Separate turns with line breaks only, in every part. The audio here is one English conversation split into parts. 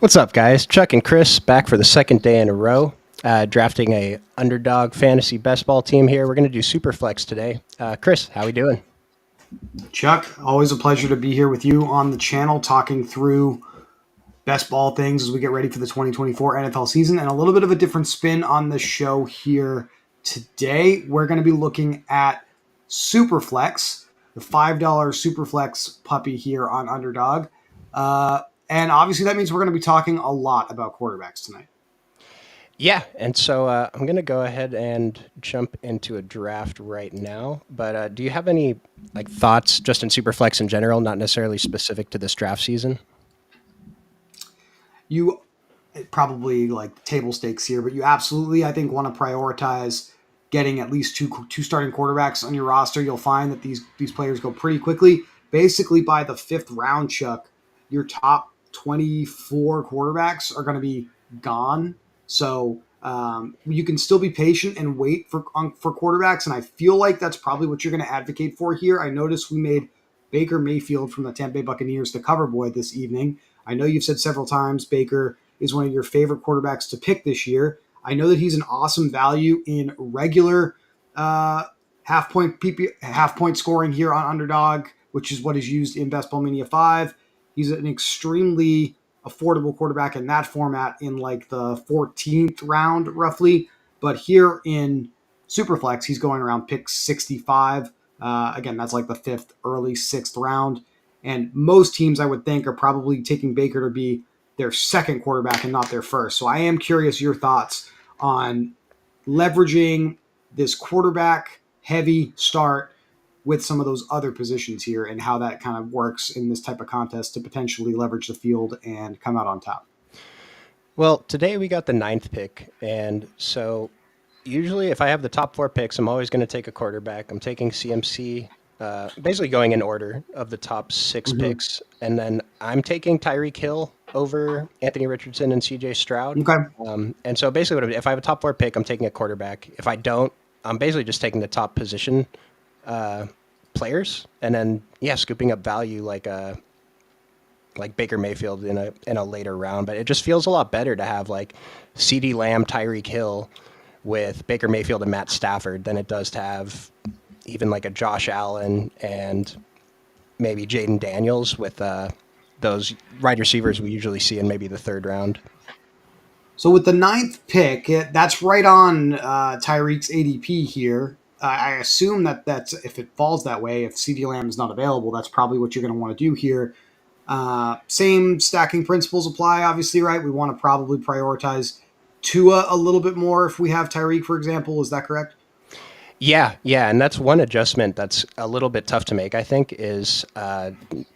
What's up, guys? Chuck and Chris back for the second day in a row, drafting a Underdog fantasy best ball team here. We're going to do Superflex today. Chris, how we doing?
Chuck, always a pleasure to be here with you on the channel talking through best ball things as we get ready for the 2024 NFL season and a little bit of a different spin on the show here today. We're going to be looking at Superflex, the $5 Superflex puppy here on Underdog. And obviously that means we're going to be talking a lot about quarterbacks tonight.
Yeah, and so I'm going to go ahead and jump into a draft right now. But do you have any thoughts just in Superflex in general, not necessarily specific to this draft season?
You probably like table stakes here, but you absolutely, I think, want to prioritize getting at least two starting quarterbacks on your roster. You'll find that these players go pretty quickly. Basically, by the fifth round, Chuck, your top 24 quarterbacks are going to be gone. So you can still be patient and wait for quarterbacks, and I feel like that's probably what you're going to advocate for here. I noticed we made Baker Mayfield from the Tampa Bay Buccaneers the cover boy this evening. I know you've said several times Baker is one of your favorite quarterbacks to pick this year. I know that he's an awesome value in regular half point scoring here on Underdog, which is what is used in Best Ball Mania 5. He's an extremely affordable quarterback in that format in like the 14th round roughly. But here in Superflex, he's going around pick 65. Again, that's like the fifth, early sixth round. And most teams, I would think, are probably taking Baker to be their second quarterback and not their first. So I am curious your thoughts on leveraging this quarterback heavy start with some of those other positions here and how that kind of works in this type of contest to potentially leverage the field and come out on top.
Well, today we got the ninth pick, and so usually if I have the top four picks, I'm always going to take a quarterback. I'm taking CMC, basically going in order of the top 6
Mm-hmm.
picks, and then I'm taking Tyreek Hill over Anthony Richardson and CJ Stroud.
Okay.
And so basically, if I have a top four pick, I'm taking a quarterback. If I don't, I'm basically just taking the top position players, and then scooping up value like Baker Mayfield in a later round. But it just feels a lot better to have like CeeDee Lamb, Tyreek Hill with Baker Mayfield and Matt Stafford than it does to have even like a Josh Allen and maybe Jaden Daniels with those wide receivers we usually see in maybe the third round.
So with the ninth pick, that's right on Tyreek's ADP here. I assume that's if it falls that way, if CeeDee Lamb is not available, that's probably what you're going to want to do here. Same stacking principles apply, obviously, right? We want to probably prioritize Tua a little bit more if we have Tyreek, for example. Is that correct?
Yeah, and that's one adjustment that's a little bit tough to make, I think, is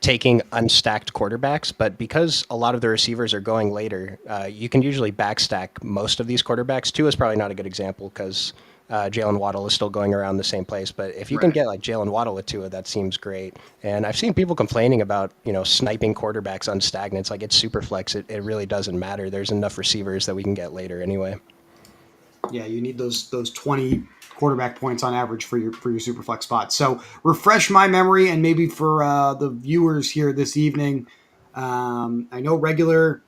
taking unstacked quarterbacks. But because a lot of the receivers are going later, you can usually backstack most of these quarterbacks. Tua is probably not a good example because Jalen Waddle is still going around the same place. But if you can
Right.
get like Jalen Waddle with Tua, that seems great. And I've seen people complaining about, sniping quarterbacks on stagnants. Like it's super flex. It really doesn't matter. There's enough receivers that we can get later anyway.
Yeah, you need those 20 quarterback points on average for your super flex spot. So refresh my memory, and maybe for the viewers here this evening, I know regular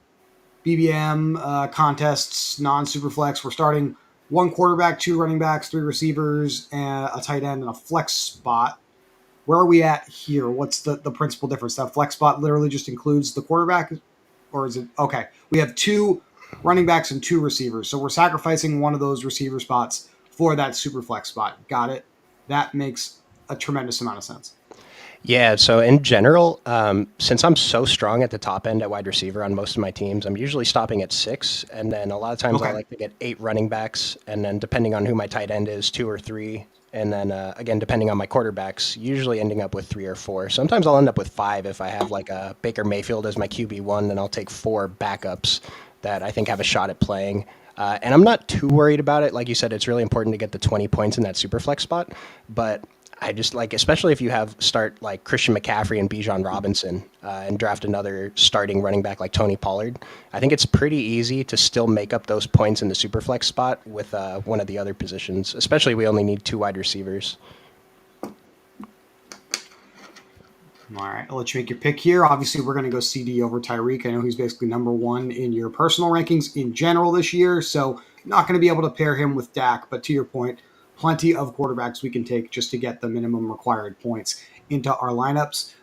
BBM contests, non super flex. We're starting one quarterback, two running backs, three receivers, and a tight end, and a flex spot. Where are we at here? What's the principal difference? That flex spot literally just includes the quarterback, or is it okay? We have two running backs and two receivers, so we're sacrificing one of those receiver spots for that super flex spot. Got it? That makes a tremendous amount of sense.
Yeah, so in general, since I'm so strong at the top end at wide receiver on most of my teams, I'm usually stopping at 6, and then a lot of times I
Okay.
like to get 8 running backs, and then depending on who my tight end is, 2 or 3, and then again depending on my quarterbacks, usually ending up with 3 or 4. Sometimes I'll end up with 5 if I have like a Baker Mayfield as my QB1, then I'll take 4 backups that I think have a shot at playing. And I'm not too worried about it. Like you said, it's really important to get the 20 points in that super flex spot, but I just like, especially if you have start like Christian McCaffrey and Bijan Robinson and draft another starting running back like Tony Pollard, I think it's pretty easy to still make up those points in the superflex spot with one of the other positions, especially we only need 2 wide receivers.
All right, I'll let you make your pick here. Obviously, we're going to go CD over Tyreek. I know he's basically number one in your personal rankings in general this year, so not going to be able to pair him with Dak. But to your point, plenty of quarterbacks we can take just to get the minimum required points into our lineups.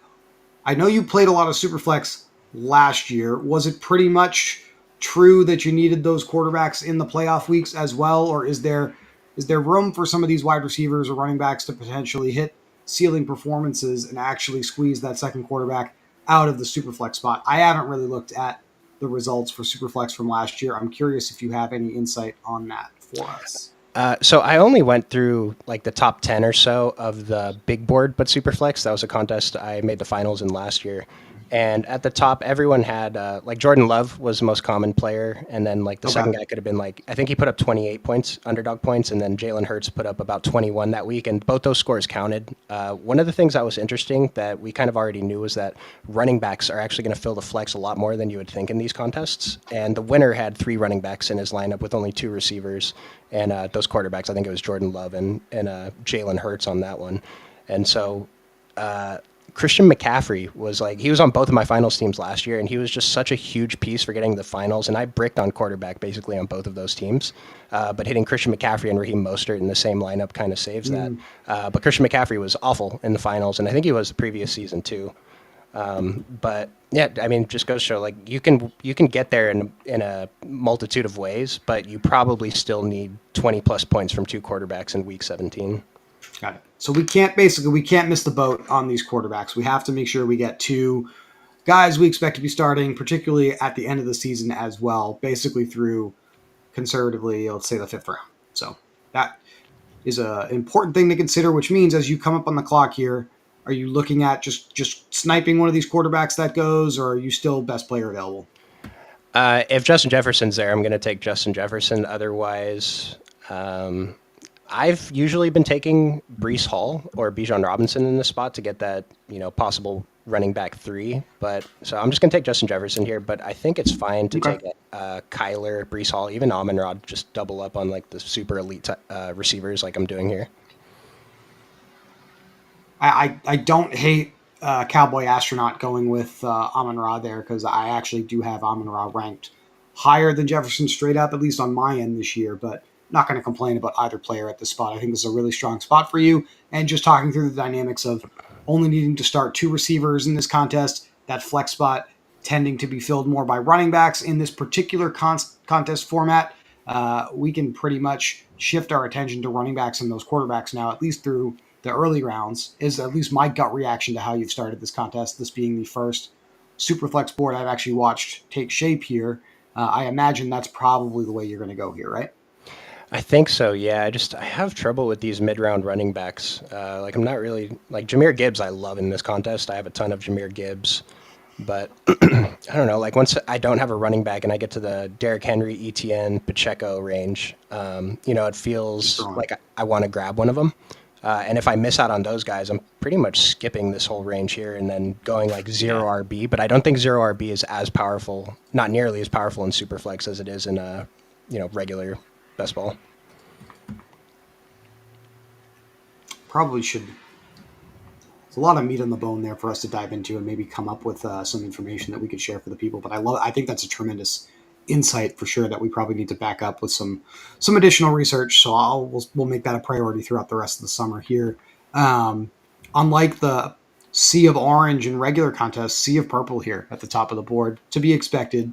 I know you played a lot of Superflex last year. Was it pretty much true that you needed those quarterbacks in the playoff weeks as well, or is there room for some of these wide receivers or running backs to potentially hit ceiling performances and actually squeeze that second quarterback out of the Superflex spot? I haven't really looked at the results for Superflex from last year. I'm curious if you have any insight on that for us.
So I only went through like the top 10 or so of the big board, but Superflex, that was a contest I made the finals in last year. And at the top, everyone had like Jordan Love was the most common player. And then like the
Okay.
second guy could have been like, I think he put up 28 points, underdog points. And then Jalen Hurts put up about 21 that week. And both those scores counted. One of the things that was interesting that we kind of already knew was that running backs are actually going to fill the flex a lot more than you would think in these contests. And the winner had three running backs in his lineup with only two receivers. And those quarterbacks, I think it was Jordan Love and Jalen Hurts on that one. And so Christian McCaffrey was like, he was on both of my finals teams last year, and he was just such a huge piece for getting the finals. And I bricked on quarterback basically on both of those teams. But hitting Christian McCaffrey and Raheem Mostert in the same lineup kind of saves that.
Mm,
But Christian McCaffrey was awful in the finals, and I think he was the previous season too. But yeah, I mean, just goes to show like you can get there in a multitude of ways, but you probably still need 20 plus points from two quarterbacks in week 17.
got it. So we can't miss the boat on these quarterbacks. We have to make sure we get two guys we expect to be starting, particularly at the end of the season as well, basically through conservatively, let's say the fifth round. So that is a important thing to consider, which means as you come up on the clock here, are you looking at just sniping one of these quarterbacks that goes, or are you still best player available?
If Justin Jefferson's there, I'm going to take Justin Jefferson. Otherwise, I've usually been taking Brees Hall or Bijan Robinson in this spot to get that, possible running back three. But so I'm just going to take Justin Jefferson here. But I think it's fine to
Okay.
take Kyler, Brees Hall, even Amon Rod, just double up on like the super elite receivers like I'm doing here.
I don't hate Cowboy Astronaut going with Amon Ra there because I actually do have Amon Ra ranked higher than Jefferson straight up, at least on my end this year. But not going to complain about either player at this spot. I think this is a really strong spot for you. And just talking through the dynamics of only needing to start two receivers in this contest, that flex spot tending to be filled more by running backs in this particular contest format. We can pretty much shift our attention to running backs and those quarterbacks now, at least through the early rounds, is at least my gut reaction to how you've started this contest, this being the first Superflex board I've actually watched take shape here. I imagine that's probably the way you're going to go here, right?
I think so. Yeah, I have trouble with these mid-round running backs. Like I'm not really like Jameer Gibbs. I love in this contest. I have a ton of Jameer Gibbs, but I don't know. Like once I don't have a running back and I get to the Derrick Henry, ETN, Pacheco range, it
You're
feels
throwing.
like I want to grab one of them. And if I miss out on those guys, I'm pretty much skipping this whole range here and then going like zero
Yeah.
RB. But I don't think zero RB is as powerful, not nearly as powerful in Superflex as it is in regular best ball.
Probably should. There's a lot of meat on the bone there for us to dive into and maybe come up with some information that we could share for the people. But I think that's a tremendous insight for sure that we probably need to back up with some additional research. So we'll make that a priority throughout the rest of the summer here. Um, Unlike the sea of orange in regular contests, sea of purple here at the top of the board to be expected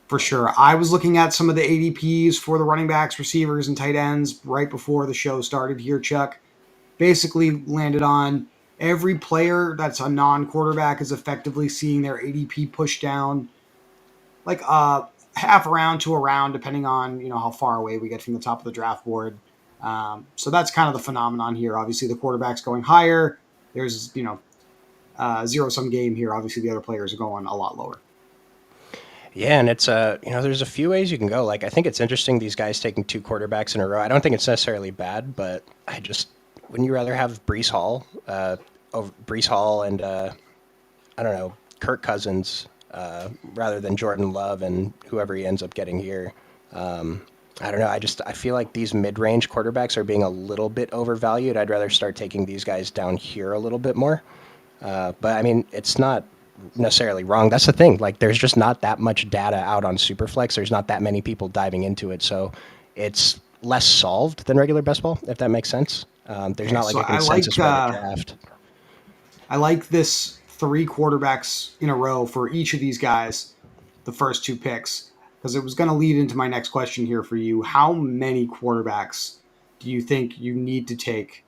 for sure. I was looking at some of the ADPs for the running backs, receivers, and tight ends right before the show started here, Chuck. Basically landed on every player that's a non-quarterback is effectively seeing their ADP pushed down like half a round to a round, depending on how far away we get from the top of the draft board. So that's kind of the phenomenon here. Obviously, the quarterback's going higher. There's zero sum game here. Obviously, the other players are going a lot lower.
Yeah, and it's there's a few ways you can go. Like I think it's interesting these guys taking two quarterbacks in a row. I don't think it's necessarily bad, but I just wouldn't you rather have Brees Hall and I don't know Kirk Cousins rather than Jordan Love and whoever he ends up getting here. I don't know. I feel like these mid-range quarterbacks are being a little bit overvalued. I'd rather start taking these guys down here a little bit more. But I mean, it's not necessarily wrong. That's the thing. Like, there's just not that much data out on Superflex. There's not that many people diving into it, so it's less solved than regular best ball, if that makes sense. There's
Okay,
not like
so
a consensus way to draft.
I like this three quarterbacks in a row for each of these guys, the first two picks, because it was going to lead into my next question here for you. How many quarterbacks do you think you need to take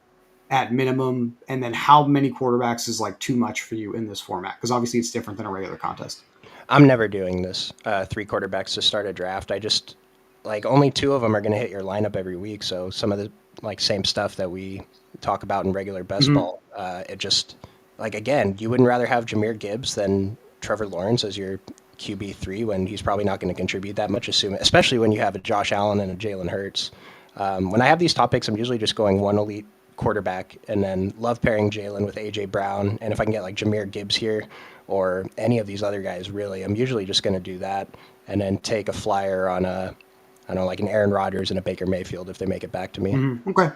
at minimum? And then how many quarterbacks is like too much for you in this format? Because obviously it's different than a regular contest.
I'm never doing this three quarterbacks to start a draft. I just like only two of them are going to hit your lineup every week. So some of the like same stuff that we talk about in regular best
Mm-hmm.
ball, it just like again, you wouldn't rather have Jameer Gibbs than Trevor Lawrence as your QB3 when he's probably not going to contribute that much, especially when you have a Josh Allen and a Jalen Hurts. When I have these topics, I'm usually just going one elite quarterback and then love pairing Jalen with AJ Brown. And if I can get like Jameer Gibbs here or any of these other guys, really, I'm usually just going to do that and then take a flyer on I don't know, like an Aaron Rodgers and a Baker Mayfield if they make it back to me.
Mm-hmm. Okay.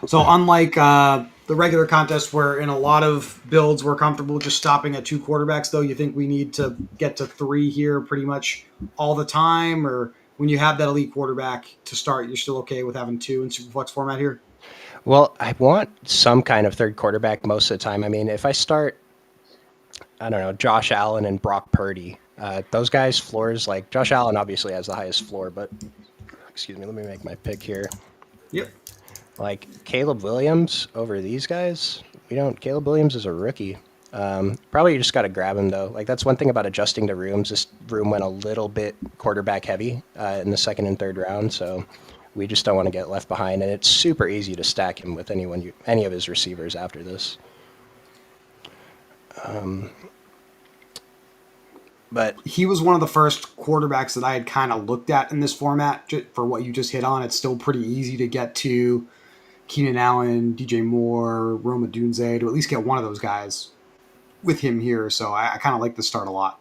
So unlike the regular contest, where in a lot of builds we're comfortable just stopping at two quarterbacks, though, you think we need to get to three here pretty much all the time, or when you have that elite quarterback to start, you're still okay with having two in Superflex format here?
Well, I want some kind of third quarterback most of the time. I mean, if I start, I don't know, Josh Allen and Brock Purdy, those guys' floors, like Josh Allen obviously has the highest floor, but excuse me, let me make my pick here.
Yep.
Like Caleb Williams over these guys, we don't. Caleb Williams is a rookie. Probably you just got to grab him though. Like that's one thing about adjusting to rooms. This room went a little bit quarterback heavy in the second and third round, so we just don't want to get left behind. And it's super easy to stack him with any of his receivers after this. But
He was one of the first quarterbacks that I had kind of looked at in this format for what you just hit on. It's still pretty easy to get to Keenan Allen, DJ Moore, Roma Dunze, to at least get one of those guys with him here. So I kind of like the start a lot.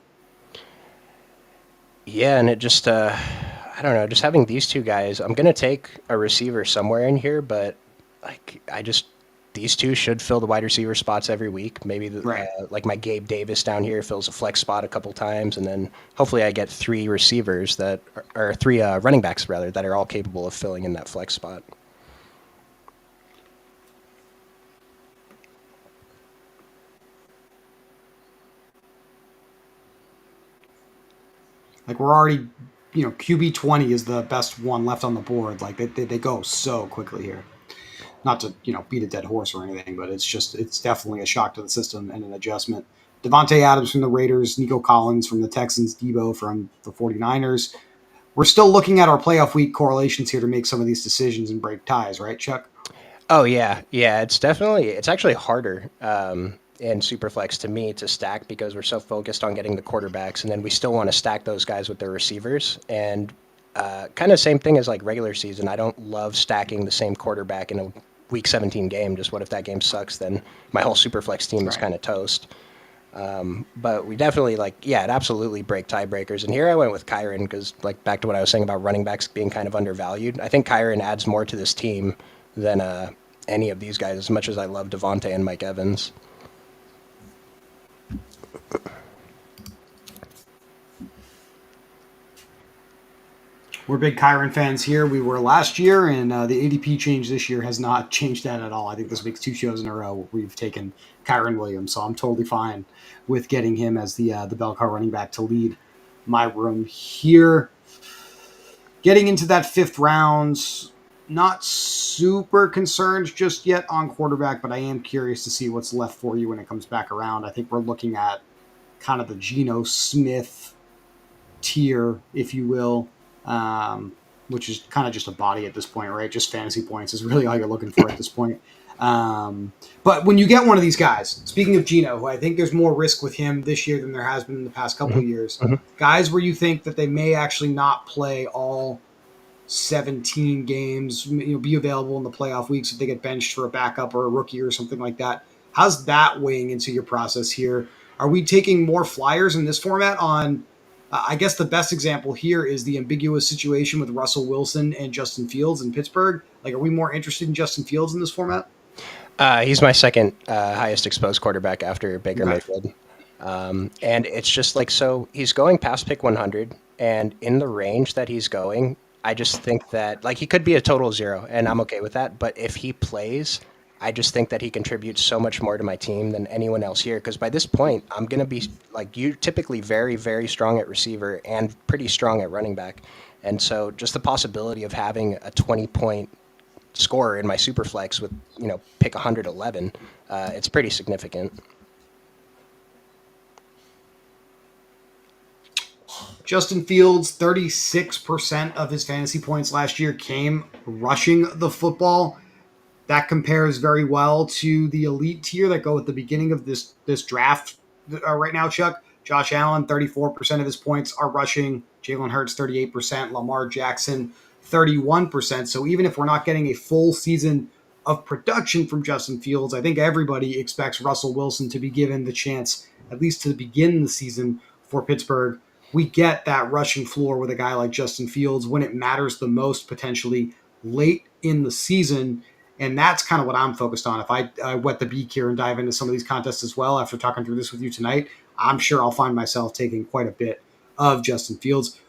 yeah, and it just I don't know, just having these two guys. I'm gonna take a receiver somewhere in here, but like I just these two should fill the wide receiver spots every week. Maybe
Right.
like my Gabe Davis down here fills a flex spot a couple times, and then hopefully I get three receivers that or three running backs rather that are all capable of filling in that flex spot.
Like we're already, QB 20 is the best one left on the board. Like they go so quickly here. Not to beat a dead horse or anything, but it's definitely a shock to the system and an adjustment. Devontae Adams from the Raiders, Nico Collins from the Texans, Debo from the 49ers. We're still looking at our playoff week correlations here to make some of these decisions and break ties, right, Chuck?
Oh yeah, yeah. It's actually harder in Superflex to me to stack because we're so focused on getting the quarterbacks, and then we still want to stack those guys with their receivers. And kind of same thing as like regular season. I don't love stacking the same quarterback in a week 17 game. Just what if that game sucks? Then my whole Superflex team is
Right.
kind of toast. But we definitely like, yeah, it absolutely break tiebreakers. And here I went with Kyron because, like, back to what I was saying about running backs being kind of undervalued. I think Kyron adds more to this team than any of these guys. As much as I love Devontae and Mike Evans.
We're big Kyron fans here. We were last year, and the ADP change this year has not changed that at all. I think this makes two shows in a row we've taken Kyron Williams, so I'm totally fine with getting him as the bell cow running back to lead my room here. Getting into that fifth round, not super concerned just yet on quarterback, but I am curious to see what's left for you when it comes back around. I think we're looking at kind of the Geno Smith tier, if you will, which is kind of just a body at this point, right? Just fantasy points is really all you're looking for at this point. But when you get one of these guys, speaking of Geno, who I think there's more risk with him this year than there has been in the past couple
Mm-hmm.
of years,
Mm-hmm.
guys where you think that they may actually not play all 17 games, be available in the playoff weeks if they get benched for a backup or a rookie or something like that. How's that weighing into your process here? Are we taking more flyers in this format on? I guess the best example here is the ambiguous situation with Russell Wilson and Justin Fields in Pittsburgh. Like, are we more interested in Justin Fields in this format?
He's my second highest exposed quarterback after Baker
Okay.
Mayfield. And it's just like, so he's going past pick 100, and in the range that he's going, I just think that, like, he could be a total zero, and I'm okay with that. But if he plays, I just think that he contributes so much more to my team than anyone else here. Because by this point, I'm going to be like, you typically very, very strong at receiver and pretty strong at running back. And so just the possibility of having a 20-point scorer in my Superflex with, pick 111, it's pretty significant.
Justin Fields, 36% of his fantasy points last year came rushing the football. That compares very well to the elite tier that go at the beginning of this draft right now, Chuck. Josh Allen, 34% of his points are rushing. Jalen Hurts, 38%. Lamar Jackson, 31%. So even if we're not getting a full season of production from Justin Fields, I think everybody expects Russell Wilson to be given the chance, at least to begin the season for Pittsburgh. We get that rushing floor with a guy like Justin Fields when it matters the most, potentially late in the season. And that's kind of what I'm focused on. If I wet the beak here and dive into some of these contests as well after talking through this with you tonight, I'm sure I'll find myself taking quite a bit of Justin Fields.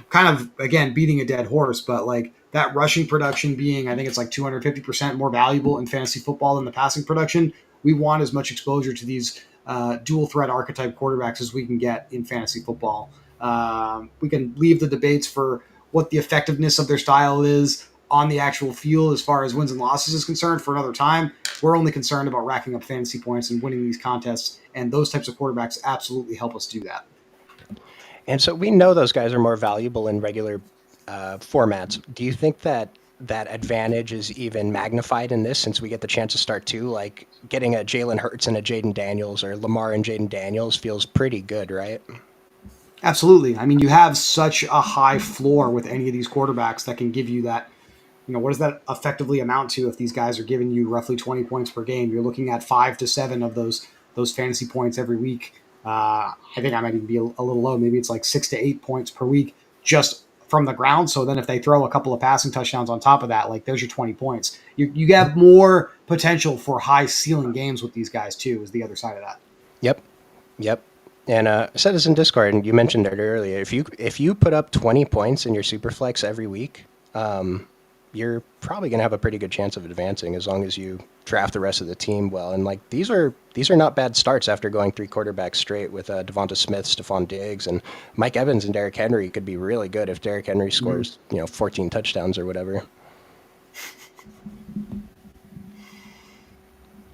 Kind of, again, beating a dead horse, but like that rushing production being, I think it's like 250% more valuable in fantasy football than the passing production. We want as much exposure to these dual threat archetype quarterbacks as we can get in fantasy football. We can leave the debates for what the effectiveness of their style is on the actual field as far as wins and losses is concerned for another time. We're only concerned about racking up fantasy points and winning these contests, and those types of quarterbacks absolutely help us do that.
And so we know those guys are more valuable in regular formats. Do you think that that advantage is even magnified in this, since we get the chance to start two? Like, getting a Jalen Hurts and a Jaden Daniels, or Lamar and Jaden Daniels, feels pretty good, right?
Absolutely. I mean, you have such a high floor with any of these quarterbacks that can give you that. What does that effectively amount to if these guys are giving you roughly 20 points per game? You're looking at 5 to 7 of those fantasy points every week. I think I might even be a little low. Maybe it's like 6 to 8 points per week just from the ground. So then if they throw a couple of passing touchdowns on top of that, like there's your 20 points. You have more potential for high ceiling games with these guys too, is the other side of that.
Yep. Yep. And I said this in Discord, and you mentioned it earlier. If you put up 20 points in your Superflex every week, you're probably going to have a pretty good chance of advancing, as long as you draft the rest of the team well. And like, these are not bad starts after going three quarterbacks straight with Devonta Smith, Stephon Diggs, and Mike Evans and Derrick Henry could be really good if Derrick Henry
Mm-hmm.
scores 14 touchdowns or whatever.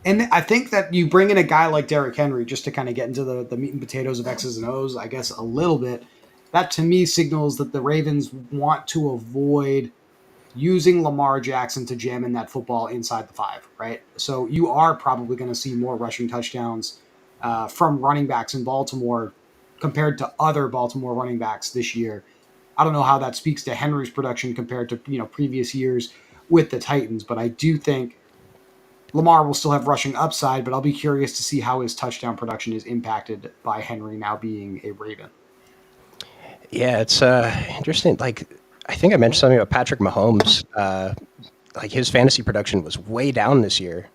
And I think that you bring in a guy like Derrick Henry just to kind of get into the meat and potatoes of X's and O's, I guess, a little bit. That to me signals that the Ravens want to avoid using Lamar Jackson to jam in that football inside the 5, right? So you are probably going to see more rushing touchdowns from running backs in Baltimore compared to other Baltimore running backs this year. I don't know how that speaks to Henry's production compared to previous years with the Titans, but I do think Lamar will still have rushing upside, but I'll be curious to see how his touchdown production is impacted by Henry now being a Raven.
Yeah, it's interesting. Like, I think I mentioned something about Patrick Mahomes. Like, his fantasy production was way down this year.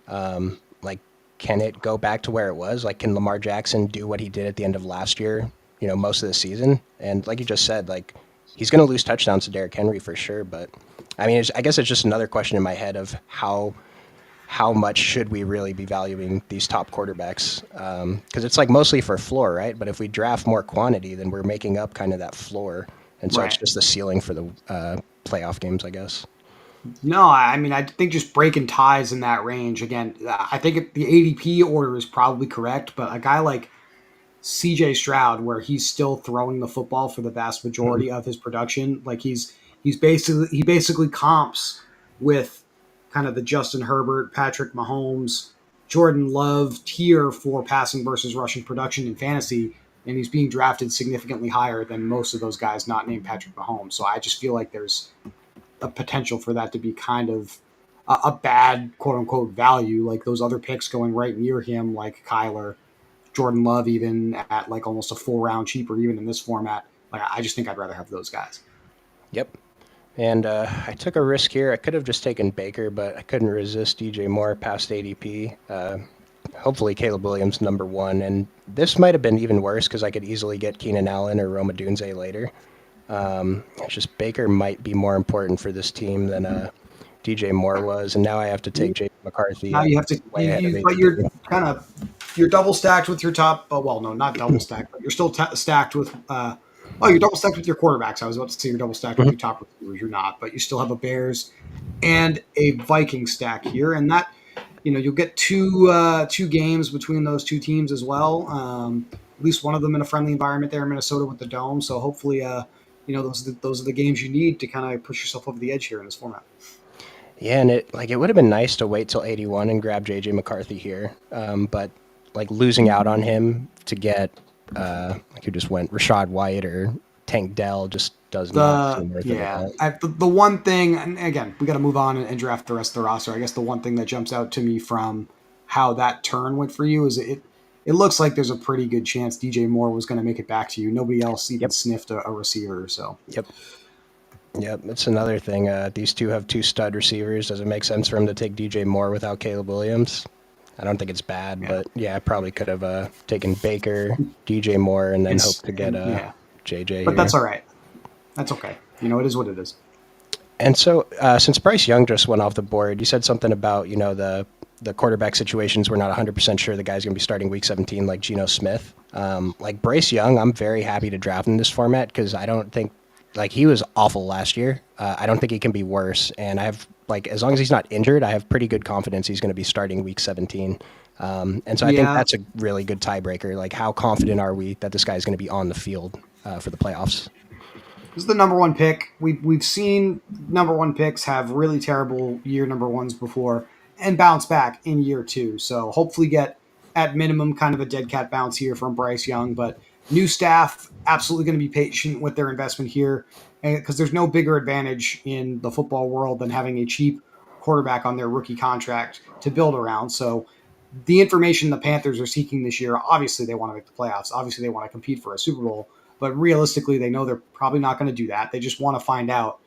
Like, can it go back to where it was? Like, can Lamar Jackson do what he did at the end of last year? Most of the season. And like you just said, like, he's going to lose touchdowns to Derrick Henry for sure. But I mean, I guess it's just another question in my head of how much should we really be valuing these top quarterbacks? Because it's like mostly for floor, right? But if we draft more quantity, then we're making up kind of that floor, and so it's
Right.
just the ceiling for the playoff games, I guess.
No, I mean, I think just breaking ties in that range again. I think the ADP order is probably correct, but a guy like CJ Stroud, where he's still throwing the football for the vast
Mhm.
majority of his production, like he basically comps with kind of the Justin Herbert, Patrick Mahomes, Jordan Love tier for passing versus rushing production in fantasy, and he's being drafted significantly higher than most of those guys not named Patrick Mahomes. So I just feel like there's a potential for that to be kind of a bad quote unquote value, like those other picks going right near him, like Kyler, Jordan Love, even at like almost a full round cheaper, even in this format. Like I just think I'd rather have those guys.
Yep. And I took a risk here. I could have just taken Baker, but I couldn't resist DJ Moore past ADP. Hopefully Caleb Williams number one. And this might have been even worse because I could easily get Keenan Allen or Roma Dunze later. It's just Baker might be more important for this team than DJ Moore was. And now I have to take Jay McCarthy
Now you have to,
way ahead of
but you're
ADP.
kind of you're double stacked with your top. Oh, well, no, not double stacked, but you're still stacked with. Oh, you're double stacked with your quarterbacks. I was about to say you're double stacked with your top receivers. You're not, but you still have a Bears and a Viking stack here, and that you'll get two games between those two teams as well. At least one of them in a friendly environment there in Minnesota with the dome. So hopefully, those are the games you need to kind of push yourself over the edge here in this format.
Yeah, and it would have been nice to wait till 81 and grab JJ McCarthy here, but like losing out on him to get like who just went Rashad White or Tank Dell just does not seem worth it at all.
The one thing, and again, we got to move on and draft the rest of the roster. I guess the one thing that jumps out to me from how that turn went for you is it looks like there's a pretty good chance DJ Moore was going to make it back to you. Nobody else even sniffed a receiver. So
Yep, that's another thing. These two have two stud receivers. Does it make sense for him to take DJ Moore without Caleb Williams? I don't think it's bad, but yeah, I probably could have taken Baker, DJ Moore, and then hope to get JJ.
But that's all right. That's okay. It is what it is.
And so, since Bryce Young just went off the board, you said something about the quarterback situations. We're not 100% sure the guy's going to be starting Week 17, like Geno Smith. Like Bryce Young, I'm very happy to draft in this format because I don't think. Like he was awful last year. I don't think he can be worse. And I have as long as he's not injured, I have pretty good confidence he's going to be starting Week 17. And so I think that's a really good tiebreaker. Like how confident are we that this guy is going to be on the field for the playoffs?
This is the number one pick. We've seen number one picks have really terrible year number ones before and bounce back in year two. So hopefully get at minimum kind of a dead cat bounce here from Bryce Young, but new staff absolutely going to be patient with their investment here because there's no bigger advantage in the football world than having a cheap quarterback on their rookie contract to build around. So the information the Panthers are seeking this year, obviously they want to make the playoffs. Obviously they want to compete for a Super Bowl, but realistically they know they're probably not going to do that. They just want to find out,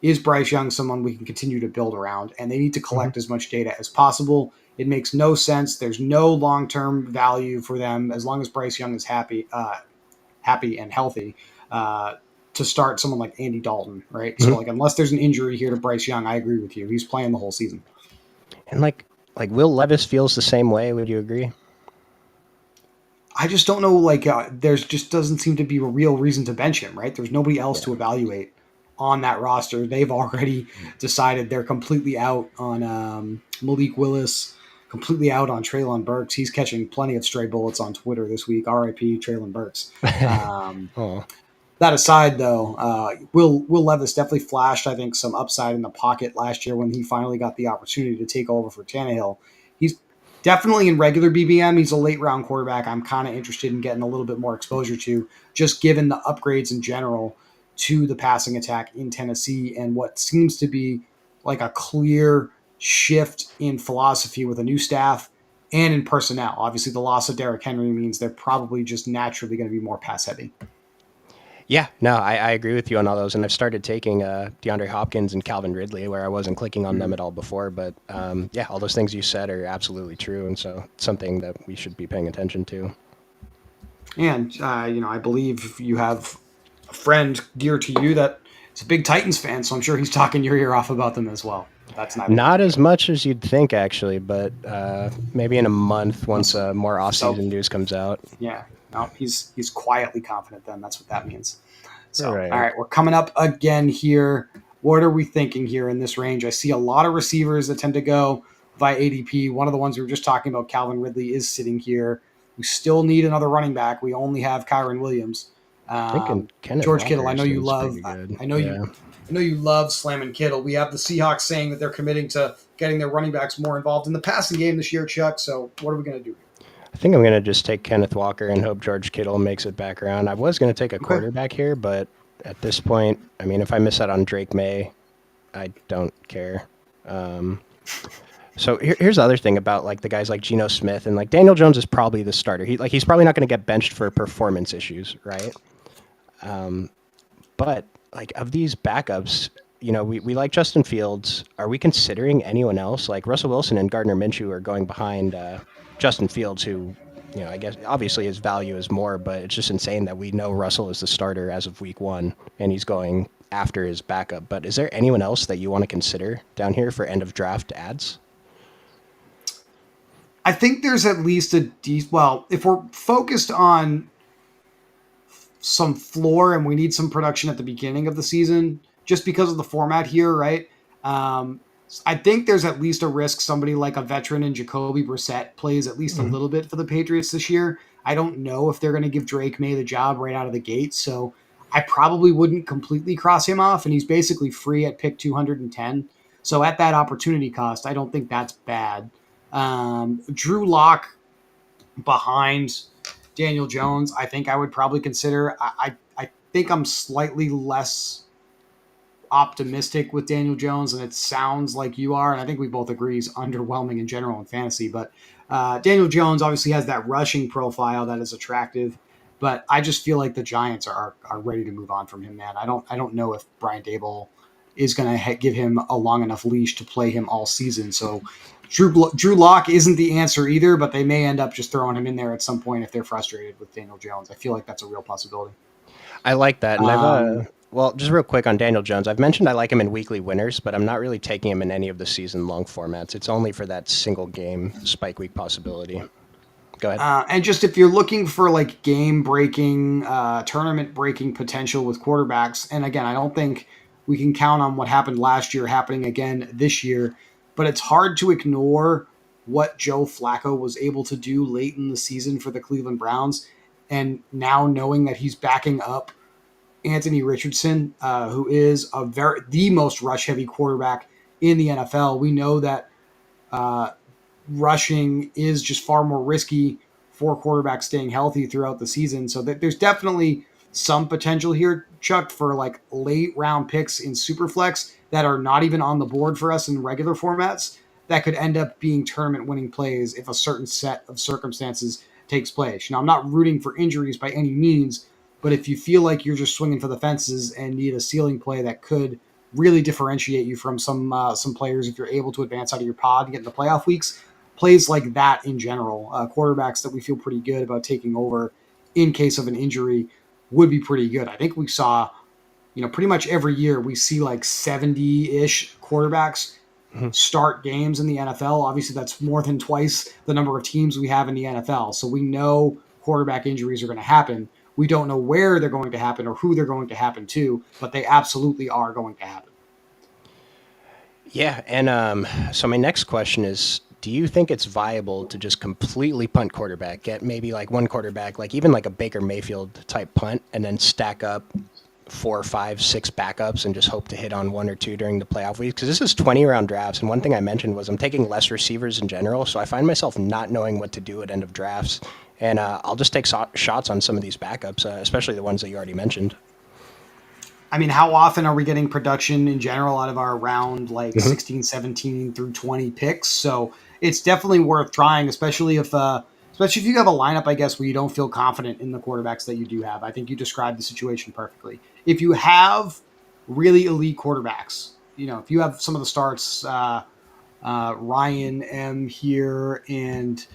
is Bryce Young someone we can continue to build around? And they need to collect as much data as possible. It makes no sense. There's no long-term value for them as long as Bryce Young is happy and healthy to start someone like Andy Dalton, right? So unless there's an injury here to Bryce Young, I agree with you. He's playing the whole season.
And like Will Levis feels the same way. Would you agree?
I just don't know. There's just doesn't seem to be a real reason to bench him, right? There's nobody else to evaluate on that roster. They've already decided they're completely out on Malik Willis, completely out on Treylon Burks. He's catching plenty of stray bullets on Twitter this week. R.I.P. Treylon Burks. That aside, though, Will Levis definitely flashed, I think, some upside in the pocket last year when he finally got the opportunity to take over for Tannehill. He's definitely in regular BBM. He's a late-round quarterback I'm kind of interested in getting a little bit more exposure to, just given the upgrades in general to the passing attack in Tennessee and what seems to be like a clear shift in philosophy with a new staff and in personnel. Obviously, the loss of Derrick Henry means they're probably just naturally going to be more pass-heavy.
Yeah, no, I agree with you on all those. And I've started taking DeAndre Hopkins and Calvin Ridley where I wasn't clicking on them at all before. But yeah, all those things you said are absolutely true. And so it's something that we should be paying attention to.
And, I believe you have a friend dear to you that is a big Titans fan. So I'm sure he's talking your ear off about them as well. That's
not as much as you'd think, actually, but maybe in a month once more off-season news comes out.
Yeah. No, he's quietly confident then. That's what that means. So,
All
right, we're coming up again here. What are we thinking here in this range? I see a lot of receivers that tend to go via ADP. One of the ones we were just talking about, Calvin Ridley, is sitting here. We still need another running back. We only have Kyron Williams. George Kittle, I know you love. I know you love slamming Kittle. We have the Seahawks saying that they're committing to getting their running backs more involved in the passing game this year, Chuck. So what are we going to do here?
I think I'm going to just take Kenneth Walker and hope George Kittle makes it back around. I was going to take a quarterback here, but at this point, I mean, if I miss out on Drake May, I don't care. So here's the other thing about like the guys like Geno Smith and like Daniel Jones is probably the starter. He's probably not going to get benched for performance issues, right? But like of these backups, we like Justin Fields. Are we considering anyone else? Like Russell Wilson and Gardner Minshew are going behind Justin Fields, who, I guess obviously his value is more, but it's just insane that we know Russell is the starter as of week 1 and he's going after his backup. But is there anyone else that you want to consider down here for end of draft ads?
I think there's at least well, if we're focused on some floor and we need some production at the beginning of the season, just because of the format here, right? Um, I think there's at least a risk somebody like a veteran in Jacoby Brissett plays at least a
Mhm.
little bit for the Patriots this year. I don't know if they're going to give Drake May the job right out of the gate, so I probably wouldn't completely cross him off, and he's basically free at pick 210. So at that opportunity cost, I don't think that's bad. Drew Lock behind Daniel Jones, I think I would probably consider. I think I'm slightly less optimistic with Daniel Jones, and it sounds like you are. And I think we both agree he's underwhelming in general in fantasy. But Daniel Jones obviously has that rushing profile that is attractive. But I just feel like the Giants are ready to move on from him, man. I don't know if Brian Dable is going to give him a long enough leash to play him all season. So Drew Lock isn't the answer either, but they may end up just throwing him in there at some point if they're frustrated with Daniel Jones. I feel like that's a real possibility.
I like that, and
Um,
well, just real quick on Daniel Jones. I've mentioned I like him in weekly winners, but I'm not really taking him in any of the season long formats. It's only for that single game spike week possibility. Go ahead.
and just if you're looking for like game breaking, tournament breaking potential with quarterbacks, and again, I don't think we can count on what happened last year happening again this year, but it's hard to ignore what Joe Flacco was able to do late in the season for the Cleveland Browns. And now knowing that he's backing up Anthony Richardson, who is the most rush heavy quarterback in the NFL, we know that uh, rushing is just far more risky for quarterbacks staying healthy throughout the season. So there's definitely some potential here, Chuck, for like late round picks in Superflex that are not even on the board for us in regular formats that could end up being tournament winning plays if a certain set of circumstances takes place. Now, I'm not rooting for injuries by any means, but if you feel like you're just swinging for the fences and need a ceiling play that could really differentiate you from some players if you're able to advance out of your pod and get in the playoff weeks, plays like that in general, quarterbacks that we feel pretty good about taking over in case of an injury would be pretty good. I think we saw, pretty much every year we see like 70-ish quarterbacks
Mhm.
start games in the NFL. Obviously, that's more than twice the number of teams we have in the NFL. So we know quarterback injuries are going to happen. We don't know where they're going to happen or who they're going to happen to, but they absolutely are going to happen.
Yeah, and so my next question is, do you think it's viable to just completely punt quarterback, get maybe like one quarterback, like even like a Baker Mayfield type punt, and then stack up 4, 5, 6 backups and just hope to hit on one or two during the playoff weeks? Because this is 20 round drafts, and one thing I mentioned was I'm taking less receivers in general, so I find myself not knowing what to do at end of drafts, and I'll just take shots on some of these backups, especially the ones that you already mentioned.
I mean, how often are we getting production in general out of our round like
Hmm.
16, 17 through 20 picks? So it's definitely worth trying, especially if you have a lineup, I guess, where you don't feel confident in the quarterbacks that you do have. I think you described the situation perfectly. If you have really elite quarterbacks, if you have some of the starts, Ryan M here and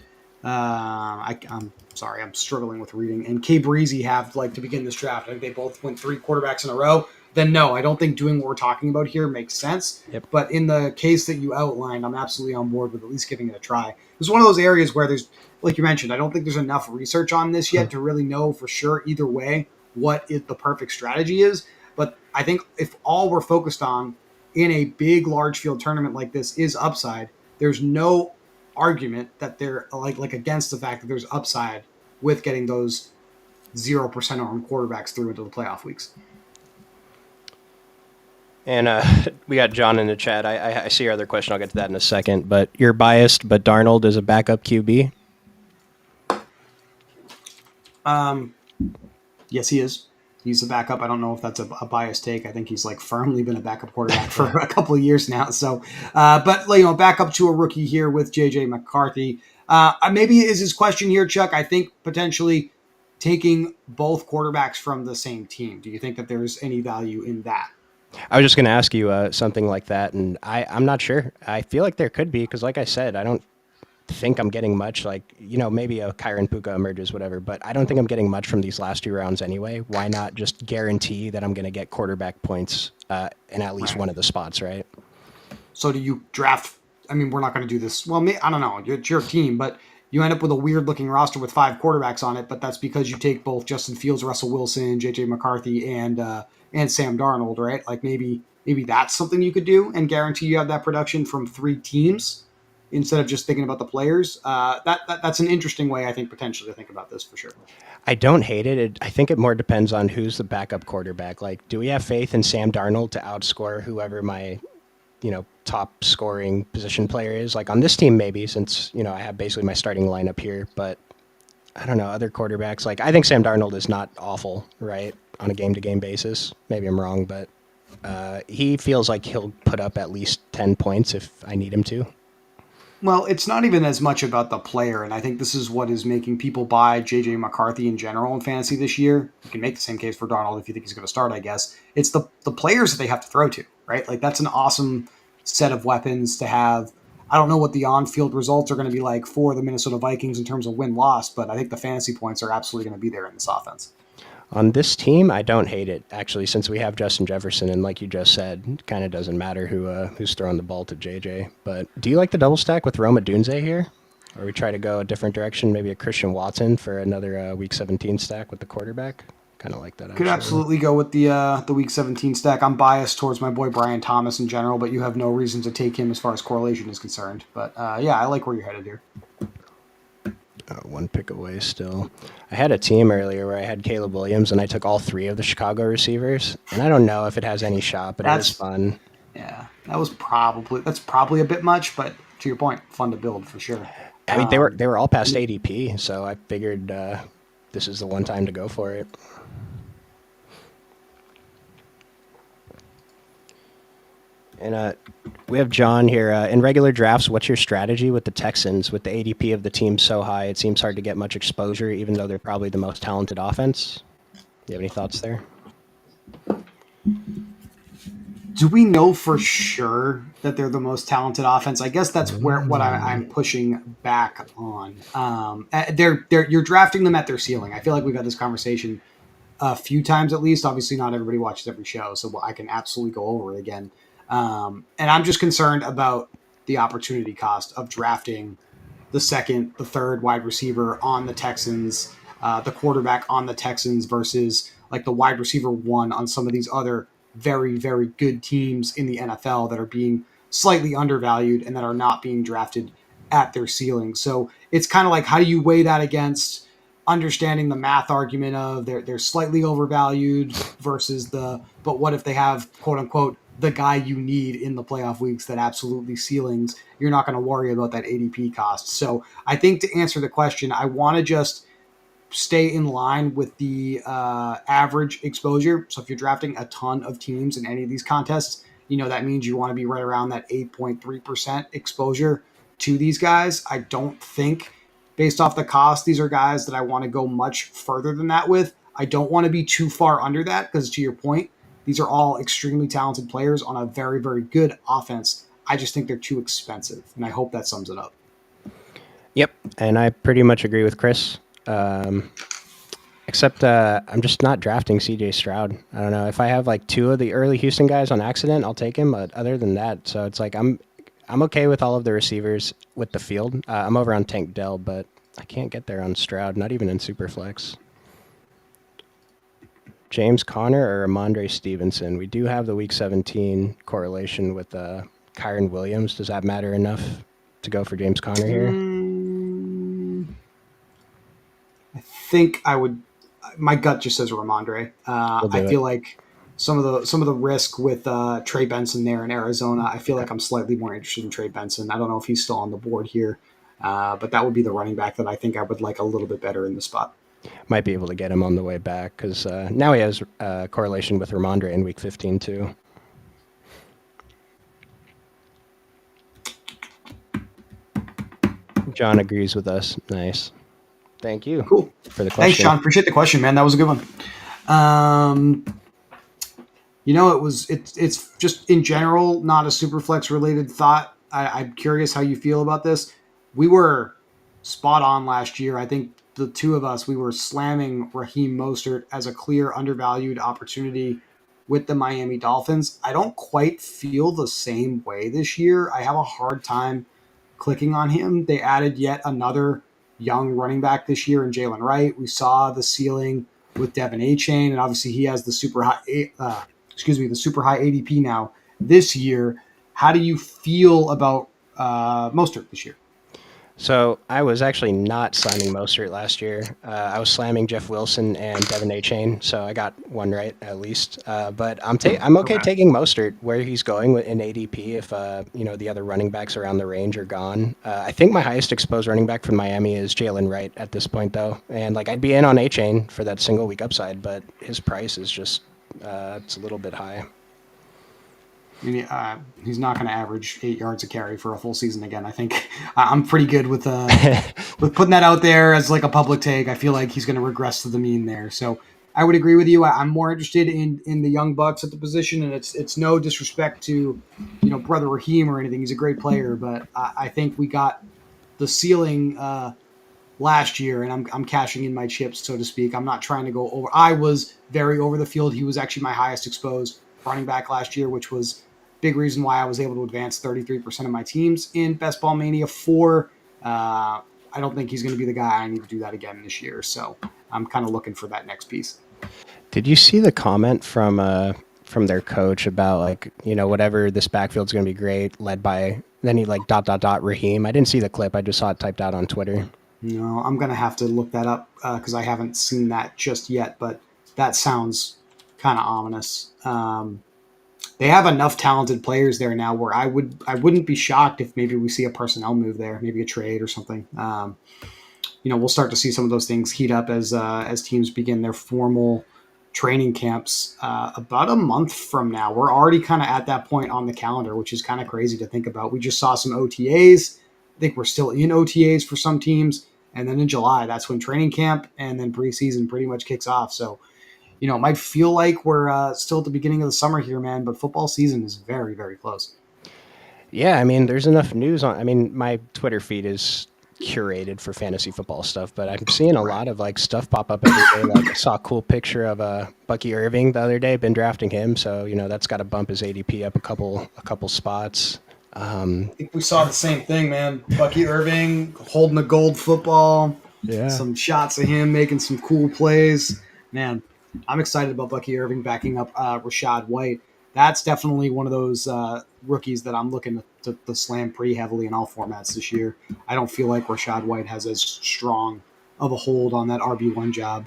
I'm sorry, I'm struggling with reading. And K Breezy have like to begin this draft. I think they both went three quarterbacks in a row. Then no, I don't think doing what we're talking about here makes sense.
Yep.
But in the case that you outlined, I'm absolutely on board with at least giving it a try. It's one of those areas where there's, like you mentioned, I don't think there's enough research on this yet to really know for sure either way what the perfect strategy is. But I think if all we're focused on in a big, large field tournament like this is upside, there's no argument that they're like against the fact that there's upside with getting those 0% armed quarterbacks through into the playoff weeks.
And we got John in the chat. I see your other question. I'll get to that in a second. But you're biased, but Darnold is a backup QB.
Um, yes, he is. He's a backup. I don't know if that's a biased take. I think he's like firmly been a backup quarterback for
Yeah.
a couple of years now. So, but back up to a rookie here with JJ McCarthy. Maybe is his question here, Chuck. I think potentially taking both quarterbacks from the same team. Do you think that there's any value in that?
I was just going to ask you something like that, and I'm not sure. I feel like there could be because, like I said, I don't think I'm getting much. Like, maybe a Kyron Puka emerges, whatever, but I don't think I'm getting much from these last 2 rounds anyway. Why not just guarantee that I'm going to get quarterback points in at least
Right.
one of the spots, right?
So do you draft? I mean, we're not going to do this. Well, I don't know. It's your team, but you end up with a weird looking roster with 5 quarterbacks on it. But that's because you take both Justin Fields, Russell Wilson, JJ McCarthy, and Sam Darnold, right? Like maybe that's something you could do and guarantee you have that production from 3 teams instead of just thinking about the players. That's an interesting way, I think, potentially to think about this for sure.
I don't hate it. I think it more depends on who's the backup quarterback. Like, do we have faith in Sam Darnold to outscore whoever my top scoring position player is? Like on this team, maybe since I have basically my starting lineup here, but I don't know other quarterbacks. Like I think Sam Darnold is not awful, right, on a game to game basis. Maybe I'm wrong, but he feels like he'll put up at least 10 points if I need him to.
Well, it's not even as much about the player, and I think this is what is making people buy JJ McCarthy in general in fantasy this year. You can make the same case for Darnold if you think he's going to start, I guess. It's the players that they have to throw to, right? Like that's an awesome set of weapons to have. I don't know what the on-field results are going to be like for the Minnesota Vikings in terms of win-loss, but I think the fantasy points are absolutely going to be there in this offense.
On this team, I don't hate it actually, since we have Justin Jefferson, and like you just said, it kind of doesn't matter who's throwing the ball to JJ. But do you like the double stack with Roma Dunze here, or we try to go a different direction, maybe a Christian Watson for another Week 17 stack with the quarterback? Kind of like that
Could
actually.
absolutely go with the Week 17 stack. I'm biased towards my boy Brian Thomas in general, but you have no reason to take him as far as correlation is concerned. But yeah, I like where you're headed here.
One pick away still. I had a team earlier where I had Caleb Williams and I took all 3 of the Chicago receivers, and I don't know if it has any shot, but it was
That's
fun.
Yeah, that's probably a bit much, but to your point, fun to build for sure.
I mean, they were
Um,
they were all past ADP, so I figured this is the one time to go for it. And we have John here. In regular drafts, what's your strategy with the Texans? With the ADP of the team so high, it seems hard to get much exposure, even though they're probably the most talented offense. Do you have any thoughts there?
do we know for sure that they're the most talented offense? I guess that's where what I'm pushing back on. You're drafting them at their ceiling. I feel like we've had this conversation a few times at least. Obviously, not everybody watches every show, so I can absolutely go over it again. And I'm just concerned about the opportunity cost of drafting the second, the third wide receiver on the Texans, the quarterback on the Texans versus like the wide receiver one on some of these other very, very good teams in the NFL that are being slightly undervalued and that are not being drafted at their ceiling. So it's kind of like, how do you weigh that against understanding the math argument of they're slightly overvalued versus but what if they have quote unquote the guy you need in the playoff weeks that absolutely ceilings, you're not going to worry about that ADP cost. So I think to answer the question, I want to just stay in line with the average exposure. So if you're drafting a ton of teams in any of these contests, that means you want to be right around that 8.3% exposure to these guys. I don't think, based off the cost, these are guys that I want to go much further than that with. I don't want to be too far under that because, to your point, these are all extremely talented players on a very, very good offense. I just think they're too expensive, and I hope that sums it up.
Yep, and I pretty much agree with Chris. Except I'm just not drafting CJ Stroud. I don't know if I have like 2 of the early Houston guys on accident, I'll take him. But other than that, so it's like I'm okay with all of the receivers with the field. I'm over on Tank Dell, but I can't get there on Stroud, not even in Superflex. James Conner or Ramondre Stevenson? We do have the Week 17 correlation with Kyron Williams. Does that matter enough to go for James Conner here?
I think I would. My gut just says Ramondre.
We'll
I
do it.
feel like some of the risk with Trey Benson there in Arizona. I feel like I'm slightly more interested in Trey Benson. I don't know if he's still on the board here, but that would be the running back that I think I would like a little bit better in the spot.
Might be able to get him on the way back because now he has correlation with Ramondre in Week 15 too. John agrees with us. Nice. Thank you
Cool.
for the
Thanks,
question.
Sean. Appreciate the question, man. That was a good one. Um, It's just in general not a super flex related thought. I'm curious how you feel about this. We were spot on last year. I think the two of us we were slamming Raheem Mostert as a clear undervalued opportunity with the Miami Dolphins. I don't quite feel the same way this year. I have a hard time clicking on him. They added yet another young running back this year in Jalen Wright. We saw the ceiling with Devin A. Chain, and obviously he has the the super high ADP now this year. How do you feel about Mostert this year?
So I was actually not slamming Mostert last year. I was slamming Jeff Wilson and Devin A. Chain, so I got one right at least. But I'm okay
Okay.
taking Mostert where he's going in ADP if the other running backs around the range are gone. I think my highest exposed running back from Miami is Jalen Wright at this point though, and like I'd be in on A. Chain for that single week upside, but his price is just it's a little bit high.
I mean, he's not going to average 8 yards a carry for a full season again. I think I'm pretty good with putting that out there as like a public take. I feel like he's going to regress to the mean there. So I would agree with you. I'm more interested in the young bucks at the position, and it's no disrespect to brother Raheem or anything. He's a great player, but I think we got the ceiling last year, and I'm cashing in my chips, so to speak. I'm not trying to go over. I was very over the field. He was actually my highest exposed running back last year, which was big reason why I was able to advance 33% of my teams in Best Ball Mania 4. I don't think he's going to be the guy I need to do that again this year. So I'm kind of looking for that next piece.
Did you see the comment from their coach about like whatever this backfield's going to be great, led by then he like dot dot dot Raheem? I didn't see the clip. I just saw it typed out on Twitter.
No, I'm going to have to look that up because I haven't seen that just yet, but that sounds kind of ominous. They have enough talented players there now where I wouldn't be shocked if maybe we see a personnel move there, maybe a trade or something. We'll start to see some of those things heat up as teams begin their formal training camps about a month from now. We're already kind of at that point on the calendar, which is kind of crazy to think about. We just saw some OTAs. I think we're still in OTAs for some teams, and then in July, that's when training camp and then preseason pretty much kicks off. So it might feel like we're still at the beginning of the summer here, man, but football season is very, very close.
Yeah, I mean, there's enough news on. I mean, my Twitter feed is curated for fantasy football stuff, but I'm seeing a
Right.
lot of like stuff pop up every day. Like I saw a cool picture of Bucky Irving the other day. Been drafting him, so that's got to bump his ADP up a couple spots.
I think we saw the same thing, man. Bucky Irving holding the gold football,
Yeah,
some shots of him making some cool plays. Man, I'm excited about Bucky Irving backing up Rashad White. That's definitely one of those rookies that I'm looking to slam pretty heavily in all formats this year. I don't feel like Rashad White has as strong of a hold on that RB1 job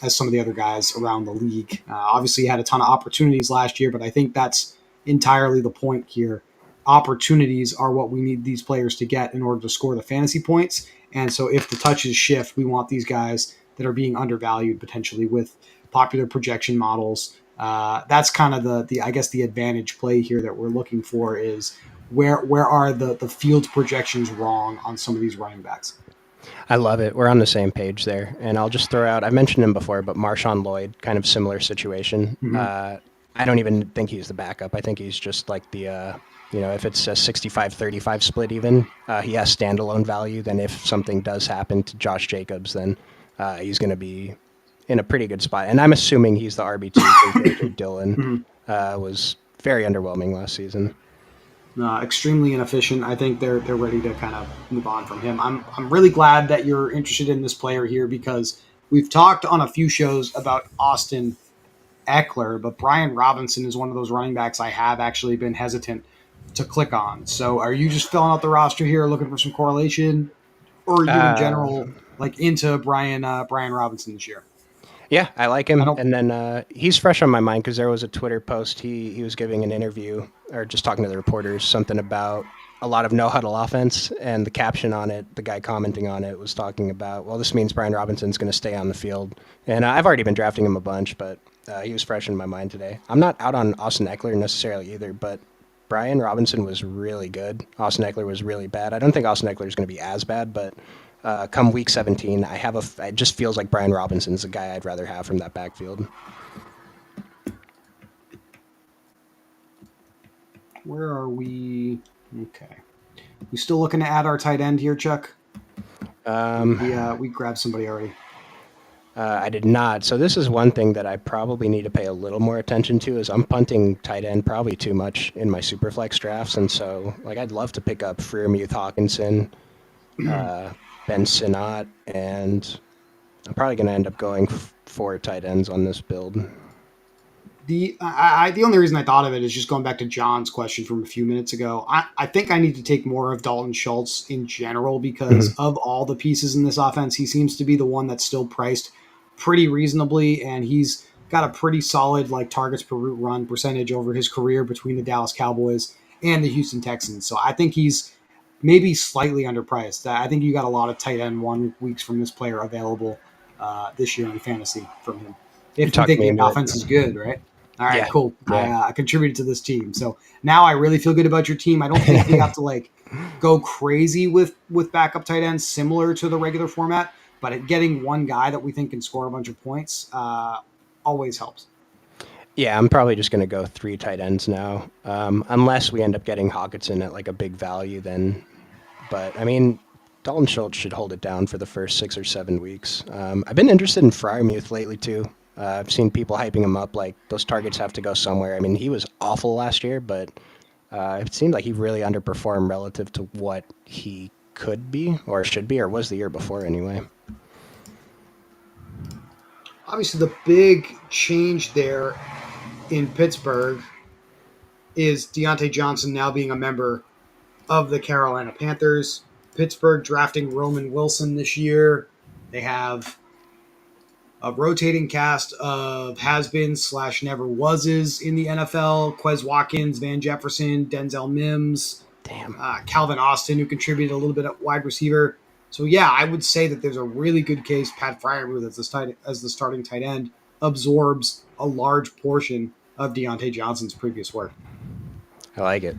as some of the other guys around the league. Obviously, he had a ton of opportunities last year, but I think that's entirely the point here. Opportunities are what we need these players to get in order to score the fantasy points. And so, if the touches shift, we want these guys that are being undervalued potentially with popular projection models. That's kind of the I guess the advantage play here that we're looking for is where are the field projections wrong on some of these running backs.
I love it. We're on the same page there. And I'll just throw out. I mentioned him before, but Marshawn Lloyd, kind of similar situation.
Mm-hmm.
I don't even think he's the backup. I think he's just like if it's a 65-35 split, even he has standalone value. Then if something does happen to Josh Jacobs, then he's going to be in a pretty good spot. And I'm assuming he's the RB2 because J.J. Dillon
Mm-hmm.
was very underwhelming last season.
Extremely inefficient. I think they're ready to kind of move on from him. I'm really glad that you're interested in this player here because we've talked on a few shows about Austin Eckler, but Brian Robinson is one of those running backs I have actually been hesitant to click on. So are you just filling out the roster here, looking for some correlation, or are you in
Uh,
general like into Brian Robinson this year?
Yeah, I like
I
him,
don't.
and then he's fresh on my mind because there was a Twitter post he was giving an interview or just talking to the reporters something about a lot of no huddle offense, and the caption on it, the guy commenting on it was talking about, well, this means Brian Robinson's going to stay on the field, and I've already been drafting him a bunch, but he was fresh in my mind today. I'm not out on Austin Eckler necessarily either, but Brian Robinson was really good. Austin Eckler was really bad. I don't think Austin Eckler is going to be as bad, but come week 17, it just feels like Brian Robinson's the guy I'd rather have from that backfield.
Where are we? Okay. We still looking to add our tight end here, Chuck? Or did
Um,
we grab somebody already?
I did not. So this is one thing that I probably need to pay a little more attention to is I'm punting tight end probably too much in my Superflex drafts, and so like I'd love to pick up Freermuth Hawkinson, Ben Sinnott, and I'm probably going to end up going for tight ends on this build.
The only reason I thought of it is just going back to John's question from a few minutes ago. I think I need to take more of Dalton Schultz in general because
Mhm.
of all the pieces in this offense, he seems to be the one that's still priced pretty reasonably, and he's got a pretty solid like targets per route run percentage over his career between the Dallas Cowboys and the Houston Texans. So I think he's maybe slightly underpriced. I think you got a lot of tight end 1 weeks from this player available this year in fantasy from him.
You
If we
talked
think
me
the
into it.
offense is good, right? All right,
Yeah,
cool.
yeah.
I contributed to this team, so now I really feel good about your team. I don't think we have to like go crazy with backup tight ends similar to the regular format, but getting one guy that we think can score a bunch of points always helps.
Yeah, I'm probably just going to go three tight ends now, unless we end up getting Hawkinson at like a big value. Then, but I mean, Dalton Schultz should hold it down for the first 6 or 7 weeks. I've been interested in Fryermuth lately too. I've seen people hyping him up like those targets have to go somewhere. I mean, he was awful last year, but it seemed like he really underperformed relative to what he could be or should be or was the year before anyway.
Obviously, the big change there in Pittsburgh is Deontay Johnson now being a member of the Carolina Panthers. Pittsburgh drafting Roman Wilson this year. They have a rotating cast of has-beens slash never wases in the NFL. Quez Watkins, Van Jefferson, Denzel Mims,
Damn.
Calvin Austin, who contributed a little bit at wide receiver. So yeah, I would say that there's a really good case Pat Fryermuth as the starting tight end absorbs a large portion of Deontay Johnson's previous work.
I like it.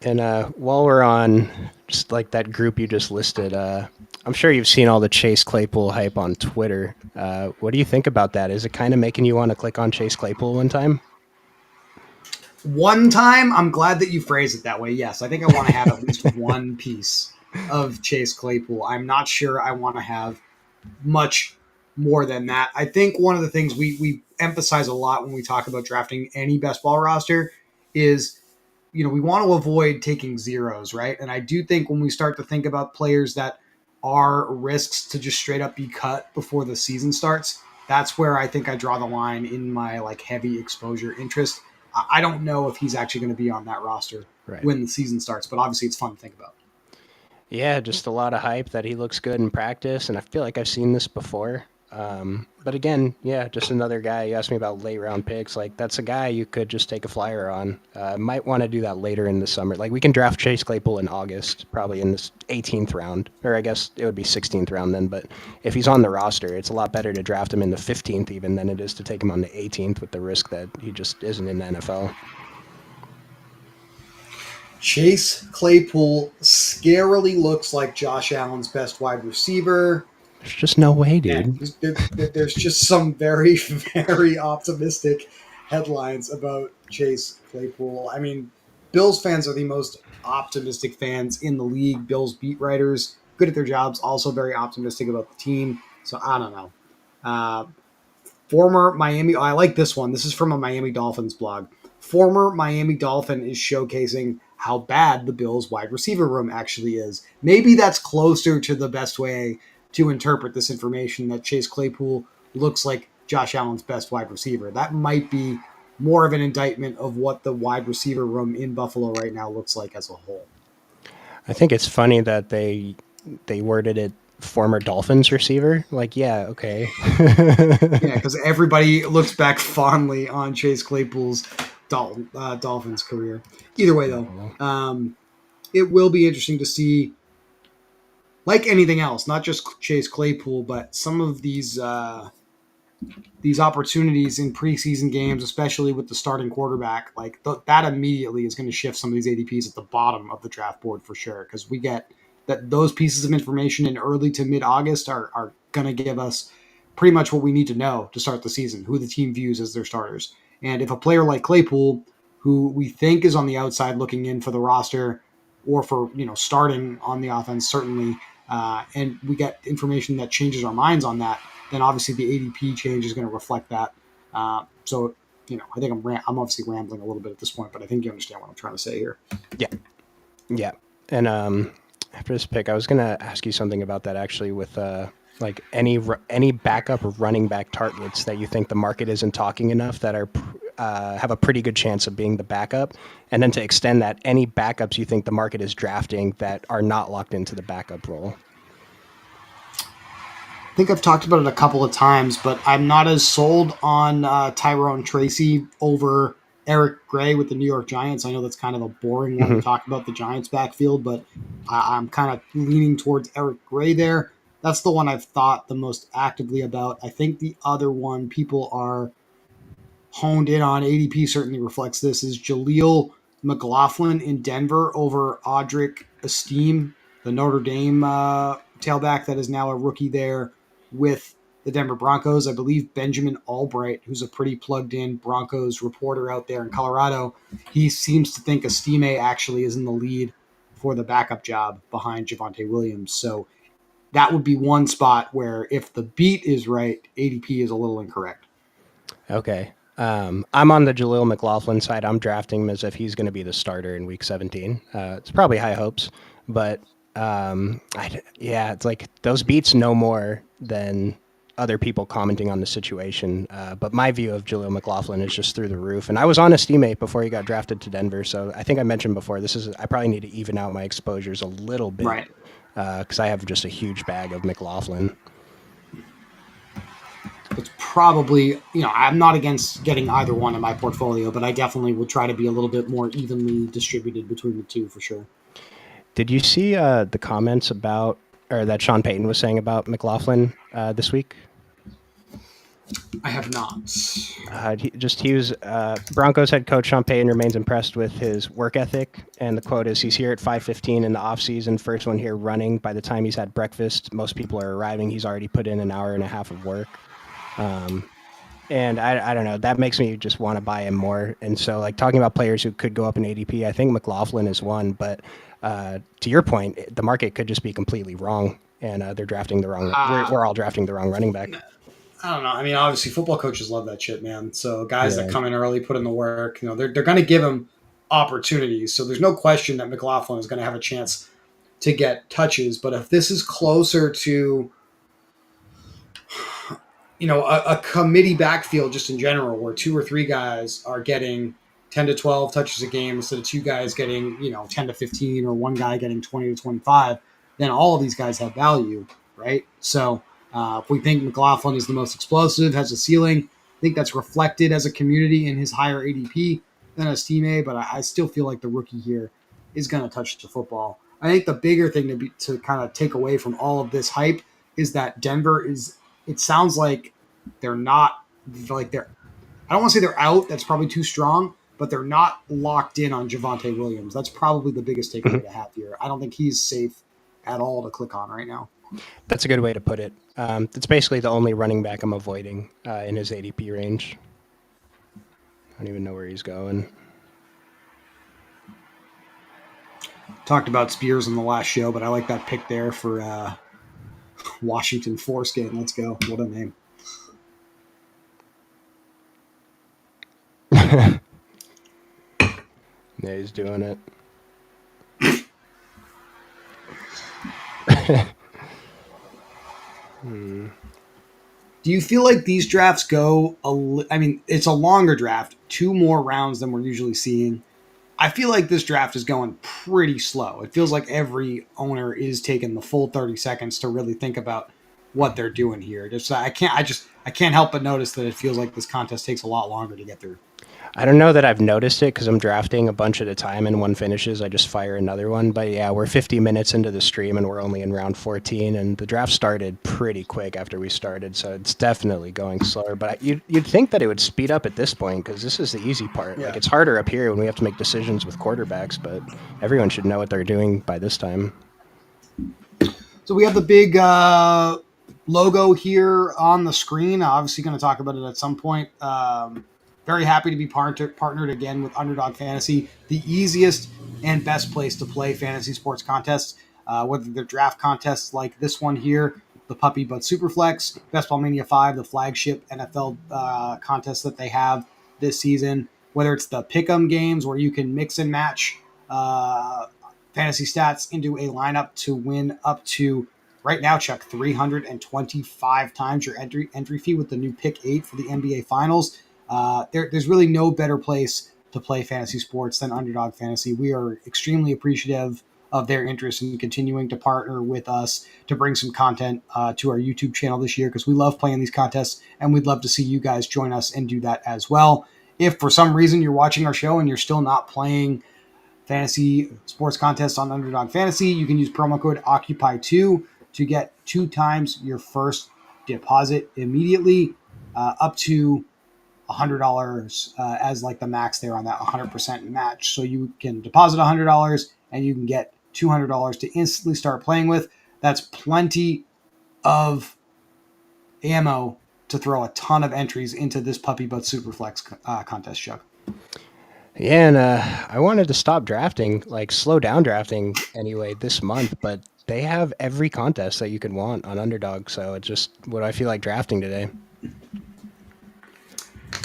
And while we're on just like that group you just listed, I'm sure you've seen all the Chase Claypool hype on Twitter. What do you think about that? Is it kind of making you want to click on Chase Claypool one time?
One time, I'm glad that you phrase it that way. Yes, I think I want to have at least one piece of Chase Claypool. I'm not sure I want to have much more than that. I think one of the things we emphasize a lot when we talk about drafting any best ball roster is we want to avoid taking zeros, right? And I do think when we start to think about players that are risks to just straight up be cut before the season starts, that's where I think I draw the line in my like heavy exposure interest. I don't know if he's actually going to be on that roster
Right.
when the season starts, but obviously it's fun to think about.
Yeah, just a lot of hype that he looks good in practice, and I feel like I've seen this before. But again, yeah, just another guy. You asked me about late round picks. Like that's a guy you could just take a flyer on. Might want to do that later in the summer. Like we can draft Chase Claypool in August, probably in this 18th round, or I guess it would be 16th round then. But if he's on the roster, it's a lot better to draft him in the 15th even than it is to take him on the 18th with the risk that he just isn't in the NFL.
Chase Claypool scarily looks like Josh Allen's best wide receiver.
There's just no way,
Man,
dude.
there's just some very, very optimistic headlines about Chase Claypool. I mean, Bills fans are the most optimistic fans in the league. Bills beat writers, good at their jobs, also very optimistic about the team. So I don't know. Uh, Former Miami, I like this one. This is from a Miami Dolphins blog. Former Miami Dolphin is showcasing how bad the Bills wide receiver room actually is. Maybe that's closer to the best way to interpret this information that Chase Claypool looks like Josh Allen's best wide receiver. That might be more of an indictment of what the wide receiver room in Buffalo right now looks like as a whole.
I think it's funny that they worded it former Dolphins receiver. Like, yeah, okay.
Yeah, because everybody looks back fondly on Chase Claypool's Dolphins career. Either way, though, it will be interesting to see, like anything else, not just Chase Claypool, but some of these opportunities in preseason games, especially with the starting quarterback. Like that immediately is going to shift some of these ADPs at the bottom of the draft board for sure, because we get that those pieces of information in early to mid August are going to give us pretty much what we need to know to start the season, who the team views as their starters. And if a player like Claypool, who we think is on the outside looking in for the roster or for starting on the offense, certainly, and we get information that changes our minds on that, then obviously the ADP change is going to reflect that. So I think I'm obviously rambling a little bit at this point, but I think you understand what I'm trying to say here.
Yeah. Yeah. And after this pick, I was gonna ask you something about that actually with like any backup or running back targets that you think the market isn't talking enough that are have a pretty good chance of being the backup, and then to extend that, any backups you think the market is drafting that are not locked into the backup role.
I think I've talked about it a couple of times, but I'm not as sold on Tyrone Tracy over Eric Gray with the New York Giants. I know that's kind of a boring one to
Mm-hmm.
talk about the Giants backfield, but I'm kind of leaning towards Eric Gray there. That's the one I've thought the most actively about. I think the other one people are honed in on, ADP certainly reflects this, is Jaleel McLaughlin in Denver over Audric Esteem, the Notre Dame tailback that is now a rookie there with the Denver Broncos. I believe Benjamin Albright, who's a pretty plugged in Broncos reporter out there in Colorado, he seems to think Estime actually is in the lead for the backup job behind Javonte Williams. So that would be one spot where if the beat is right, ADP is a little incorrect.
Okay. I'm on the Jaleel McLaughlin side. I'm drafting him as if he's going to be the starter in Week 17. It's probably high hopes, but yeah, it's like those beats no more than other people commenting on the situation. But my view of Jaleel McLaughlin is just through the roof. And I was on his teammate before he got drafted to Denver, so I think I mentioned before I probably need to even out my exposures a little bit
Right.
because I have just a huge bag of McLaughlin.
It's probably, I'm not against getting either one in my portfolio, but I definitely would try to be a little bit more evenly distributed between the two for sure.
Did you see the comments about, or that Sean Payton was saying about McLaughlin this week?
I have not.
He was Broncos head coach Sean Payton remains impressed with his work ethic, and the quote is, "He's here at 5:15 in the off season, first one here running. By the time he's had breakfast, most people are arriving. He's already put in an hour and a half of work." And I don't know, that makes me just want to buy him more. And so, like, talking about players who could go up in ADP, I think McLaughlin is one. But to your point, the market could just be completely wrong, and they're drafting the wrong. We're all drafting the wrong running back.
I don't know. I mean, obviously, football coaches love that shit, man. So guys that
Yeah.
come in early, put in the work, they're going to give them opportunities. So there's no question that McLaughlin is going to have a chance to get touches. But if this is closer to a committee backfield just in general, where two or three guys are getting 10 to 12 touches a game instead of two guys getting 10 to 15, or one guy getting 20 to 25, then all of these guys have value, right? So if we think McLaughlin is the most explosive, has a ceiling, I think that's reflected as a community in his higher ADP than his teammate. But I still feel like the rookie here is going to touch the football. I think the bigger thing to kind of take away from all of this hype is that Denver is, it sounds like they're not, like they're, I don't want to say they're out. That's probably too strong, but they're not locked in on Javonte Williams. That's probably the biggest takeaway to have here. I don't think he's safe at all to click on right now.
That's a good way to put it. It's basically the only running back I'm avoiding in his ADP range. I don't even know where he's going.
Talked about Spears in the last show, but I like that pick there for Washington foreskin. Let's go. What a name.
Yeah, he's doing it.
Do you feel like these drafts go, I mean, it's a longer draft, 2 more rounds than we're usually seeing. I feel like this draft is going pretty slow. It feels like every owner is taking the full 30 seconds to really think about what they're doing here. I can't help but notice that it feels like this contest takes a lot longer to get through.
I don't know that I've noticed it because I'm drafting a bunch at a time, and one finishes, I just fire another one. But yeah, we're 50 minutes into the stream, and we're only in round 14, and the draft started pretty quick after we started, so it's definitely going slower. But you'd think that it would speed up at this point because this is the easy part.
Yeah.
Like, it's harder up here when we have to make decisions with quarterbacks, but everyone should know what they're doing by this time.
So we have the big logo here on the screen. Obviously, going to talk about it at some point. very happy to be partnered again with Underdog Fantasy, the easiest and best place to play fantasy sports contests, whether they're draft contests like this one here, the Puppy But Superflex, Best Ball Mania 5, the flagship NFL contest that they have this season, whether it's the Pick'em games where you can mix and match uh, fantasy stats into a lineup to win up to right now, Chuck, 325 times your entry fee with the new Pick 8 for the NBA Finals. There's really no better place to play fantasy sports than Underdog Fantasy. We are extremely appreciative of their interest in continuing to partner with us to bring some content to our YouTube channel this year because we love playing these contests and we'd love to see you guys join us and do that as well. If for some reason you're watching our show and you're still not playing fantasy sports contests on Underdog Fantasy, you can use promo code Occupy2 to get 2 times your first deposit immediately, up to $100 as like the max there on that 100% match. So you can deposit $100 and you can get $200 to instantly start playing with. That's plenty of ammo to throw a ton of entries into this Puppy But Superflex contest, Chuck.
Yeah, and I wanted to stop drafting, like slow down drafting anyway this month, but they have every contest that you could want on Underdog, so it's just what I feel like drafting today.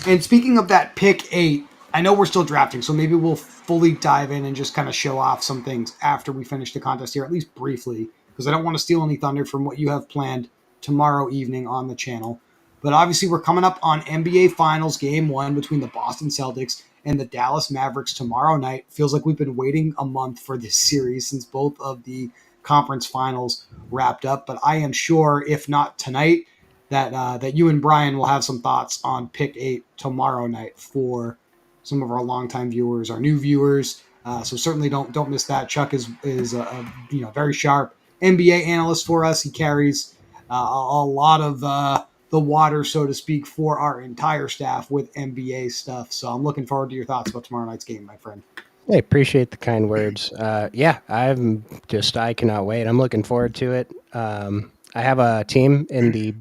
And speaking of that pick 8, I know we're still drafting, so maybe we'll fully dive in and just kind of show off some things after we finish the contest here, at least briefly, because I don't want to steal any thunder from what you have planned tomorrow evening on the channel. But obviously, we're coming up on NBA Finals Game 1 between the Boston Celtics and the Dallas Mavericks tomorrow night. Feels like we've been waiting a month for this series since both of the conference finals wrapped up. But I am sure, if not tonight, that you and Brian will have some thoughts on Pick 8 tomorrow night for some of our longtime viewers, our new viewers. So certainly don't miss that. Chuck is a very sharp NBA analyst for us. He carries a lot of the water, so to speak, for our entire staff with NBA stuff. So I'm looking forward to your thoughts about tomorrow night's game, my friend.
I appreciate the kind words. Yeah, I cannot wait. I'm looking forward to it. I have a team in the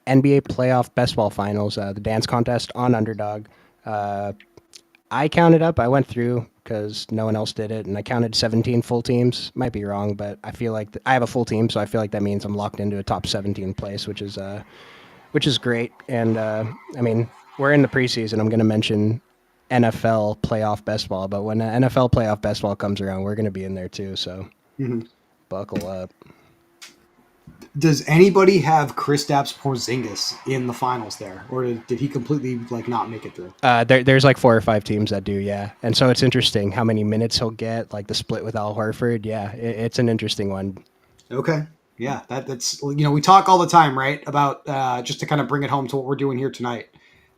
NBA playoff best ball finals, the dance contest on Underdog. Uh, I counted up. I went through because no one else did it, and I counted 17 full teams. Might be wrong, but I feel like I have a full team, so I feel like that means I'm locked into a top 17 place, which is great. And I mean, we're in the preseason. I'm going to mention NFL playoff best ball, but when NFL playoff best ball comes around, we're going to be in there too. So
Mm-hmm.
buckle up.
Does anybody have Kristaps Porzingis in the finals there, or did he completely not make it through?
There's like 4 or 5 teams that do, yeah. And so it's interesting how many minutes he'll get, like the split with Al Horford. Yeah, it's an interesting one.
Okay. Yeah, that's we talk all the time, right? About just to kind of bring it home to what we're doing here tonight,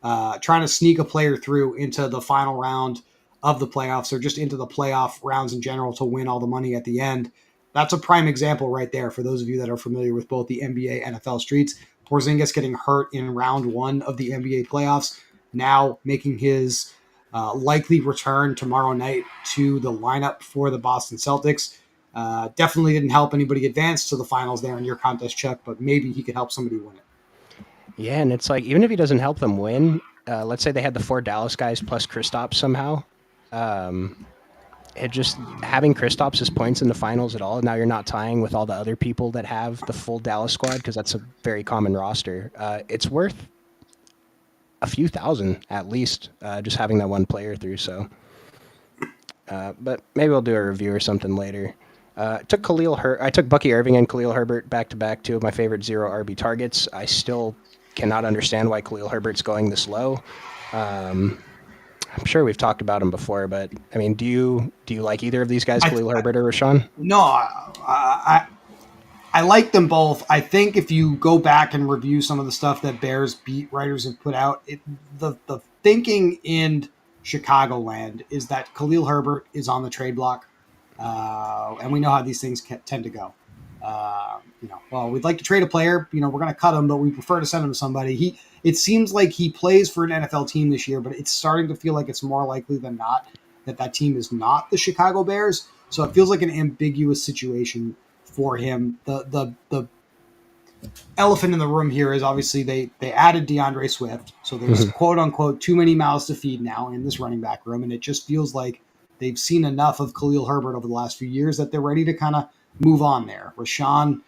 trying to sneak a player through into the final round of the playoffs or just into the playoff rounds in general to win all the money at the end. That's a prime example right there for those of you that are familiar with both the NBA NFL streets. Porzingis getting hurt in round 1 of the NBA playoffs, now making his likely return tomorrow night to the lineup for the Boston Celtics. Definitely didn't help anybody advance to the finals there in your contest, Chuck, but maybe he could help somebody win it.
Yeah, and it's like even if he doesn't help them win, let's say they had the 4 Dallas guys plus Kristaps somehow. It just having Kristaps' points in the finals at all. Now you're not tying with all the other people that have the full Dallas squad because that's a very common roster. It's worth a few thousand at least just having that one player through. So, but maybe we'll do a review or something later. I took Bucky Irving and Khalil Herbert back to back, 2 of my favorite 0 RB targets. I still cannot understand why Khalil Herbert's going this low. I'm sure we've talked about him before, but I mean, do you like either of these guys, Khalil Herbert or Rashawn?
No, I like them both. I think if you go back and review some of the stuff that Bears beat writers have put out, the thinking in Chicagoland is that Khalil Herbert is on the trade block, and we know how these things tend to go. Well, we'd like to trade a player. We're going to cut him, but we prefer to send him to somebody. It seems like he plays for an NFL team this year, but it's starting to feel like it's more likely than not that team is not the Chicago Bears. So it feels like an ambiguous situation for him. The elephant in the room here is obviously they added DeAndre Swift, so there's
Mhm.
quote unquote too many mouths to feed now in this running back room, and it just feels like they've seen enough of Khalil Herbert over the last few years that they're ready to kind of move on there. Rashawn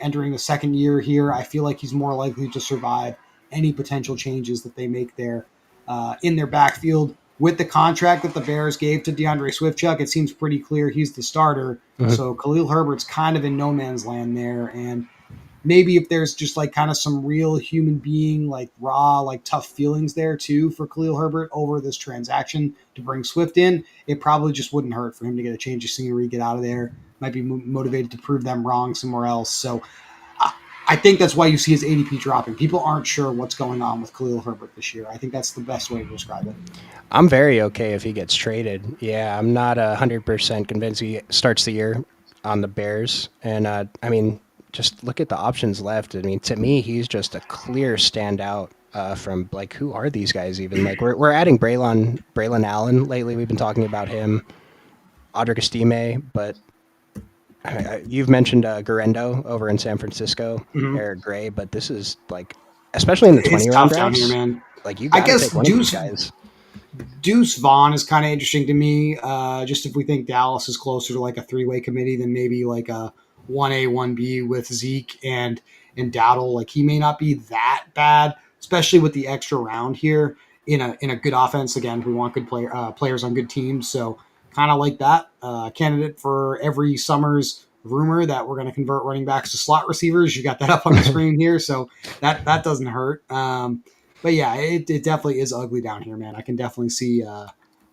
entering the second year here, I feel like he's more likely to survive any potential changes that they make there in their backfield. With the contract that the Bears gave to DeAndre Swift, Chuck, it seems pretty clear he's the starter.
Mhm.
So Khalil Herbert's kind of in no man's land there, and maybe if there's just like kind of some real human being, like raw, like tough feelings there too for Khalil Herbert over this transaction to bring Swift in, it probably just wouldn't hurt for him to get a change of scenery, get out of there. Might be motivated to prove them wrong somewhere else. So I, I think that's why you see his ADP dropping. People aren't sure what's going on with Khalil Herbert this year. I think that's the best way to describe it.
I'm very okay if he gets traded. Yeah, I'm not 100% convinced he starts the year on the Bears. And I mean, just look at the options left. I mean, to me, he's just a clear standout from like who are these guys even? Like we're adding Braylon Allen lately. We've been talking about him, Audric Estime, but you've mentioned Garendo over in San Francisco,
Mm-hmm.
Eric Gray, but this is like, especially in the
It's
20 round
tough down here,
drafts,
man.
like you
I
got to
guess
take one of these guys.
Deuce Vaughn is kind of interesting to me. Just if we think Dallas is closer to like a three-way committee than maybe like a 1A, 1B with Zeke and Dowdle. Like he may not be that bad, especially with the extra round here in a good offense. Again, we want good players on good teams, so kind of like that candidate for every summer's rumor that we're going to convert running backs to slot receivers. You got that up on the screen here, so that doesn't hurt. But yeah, it definitely is ugly down here, man. I can definitely see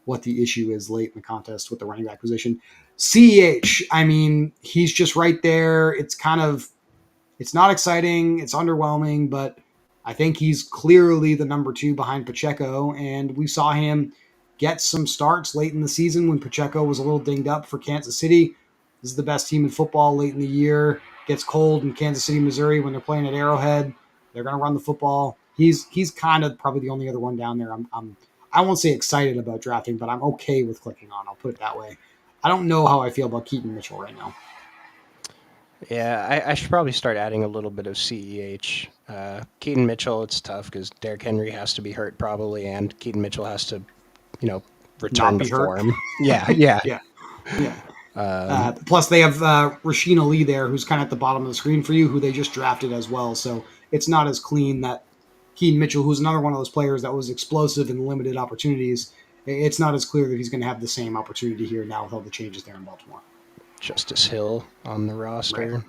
what the issue is late in the contest with the running back position. CEH, I mean, he's just right there. It's not exciting. It's underwhelming, but I think he's clearly the number two behind Pacheco. And we saw him get some starts late in the season when Pacheco was a little dinged up for Kansas City. This is the best team in football late in the year. Gets cold in Kansas City, Missouri when they're playing at Arrowhead. They're going to run the football. He's kind of probably the only other one down there. I won't say excited about drafting, but I'm okay with clicking on. I'll put it that way. I don't know how I feel about Keaton Mitchell right now.
Yeah, I should probably start adding a little bit of CEH. Keaton Mitchell, it's tough because Derrick Henry has to be hurt probably, and Keaton Mitchell has to, you know,
Not
return to
be hurt.
form. Yeah, yeah.
Yeah. Yeah. Plus, they have Rasheen Ali there, who's kind of at the bottom of the screen for you, who they just drafted as well. So it's not as clean that Keaton Mitchell, who's another one of those players that was explosive in limited opportunities, it's not as clear that he's going to have the same opportunity here now with all the changes there in Baltimore.
Justice Hill on the
Right.
roster.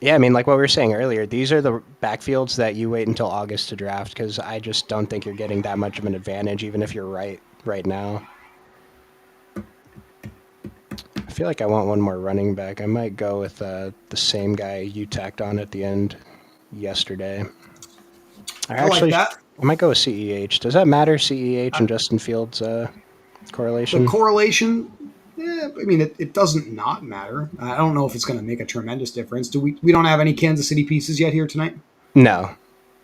Yeah, I mean, like what we were saying earlier, these are the backfields that you wait until August to draft because I just don't think you're getting that much of an advantage, even if you're right now. I feel like I want one more running back. I might go with the same guy you tacked on at the end yesterday. I
I like
actually,
that.
I might go with CEH. Does that matter, CEH
Uh,
and Justin Fields
the
correlation?
correlation, I mean, it doesn't not matter. I don't know if it's going to make a tremendous difference. We don't have any Kansas City pieces yet here tonight?
No,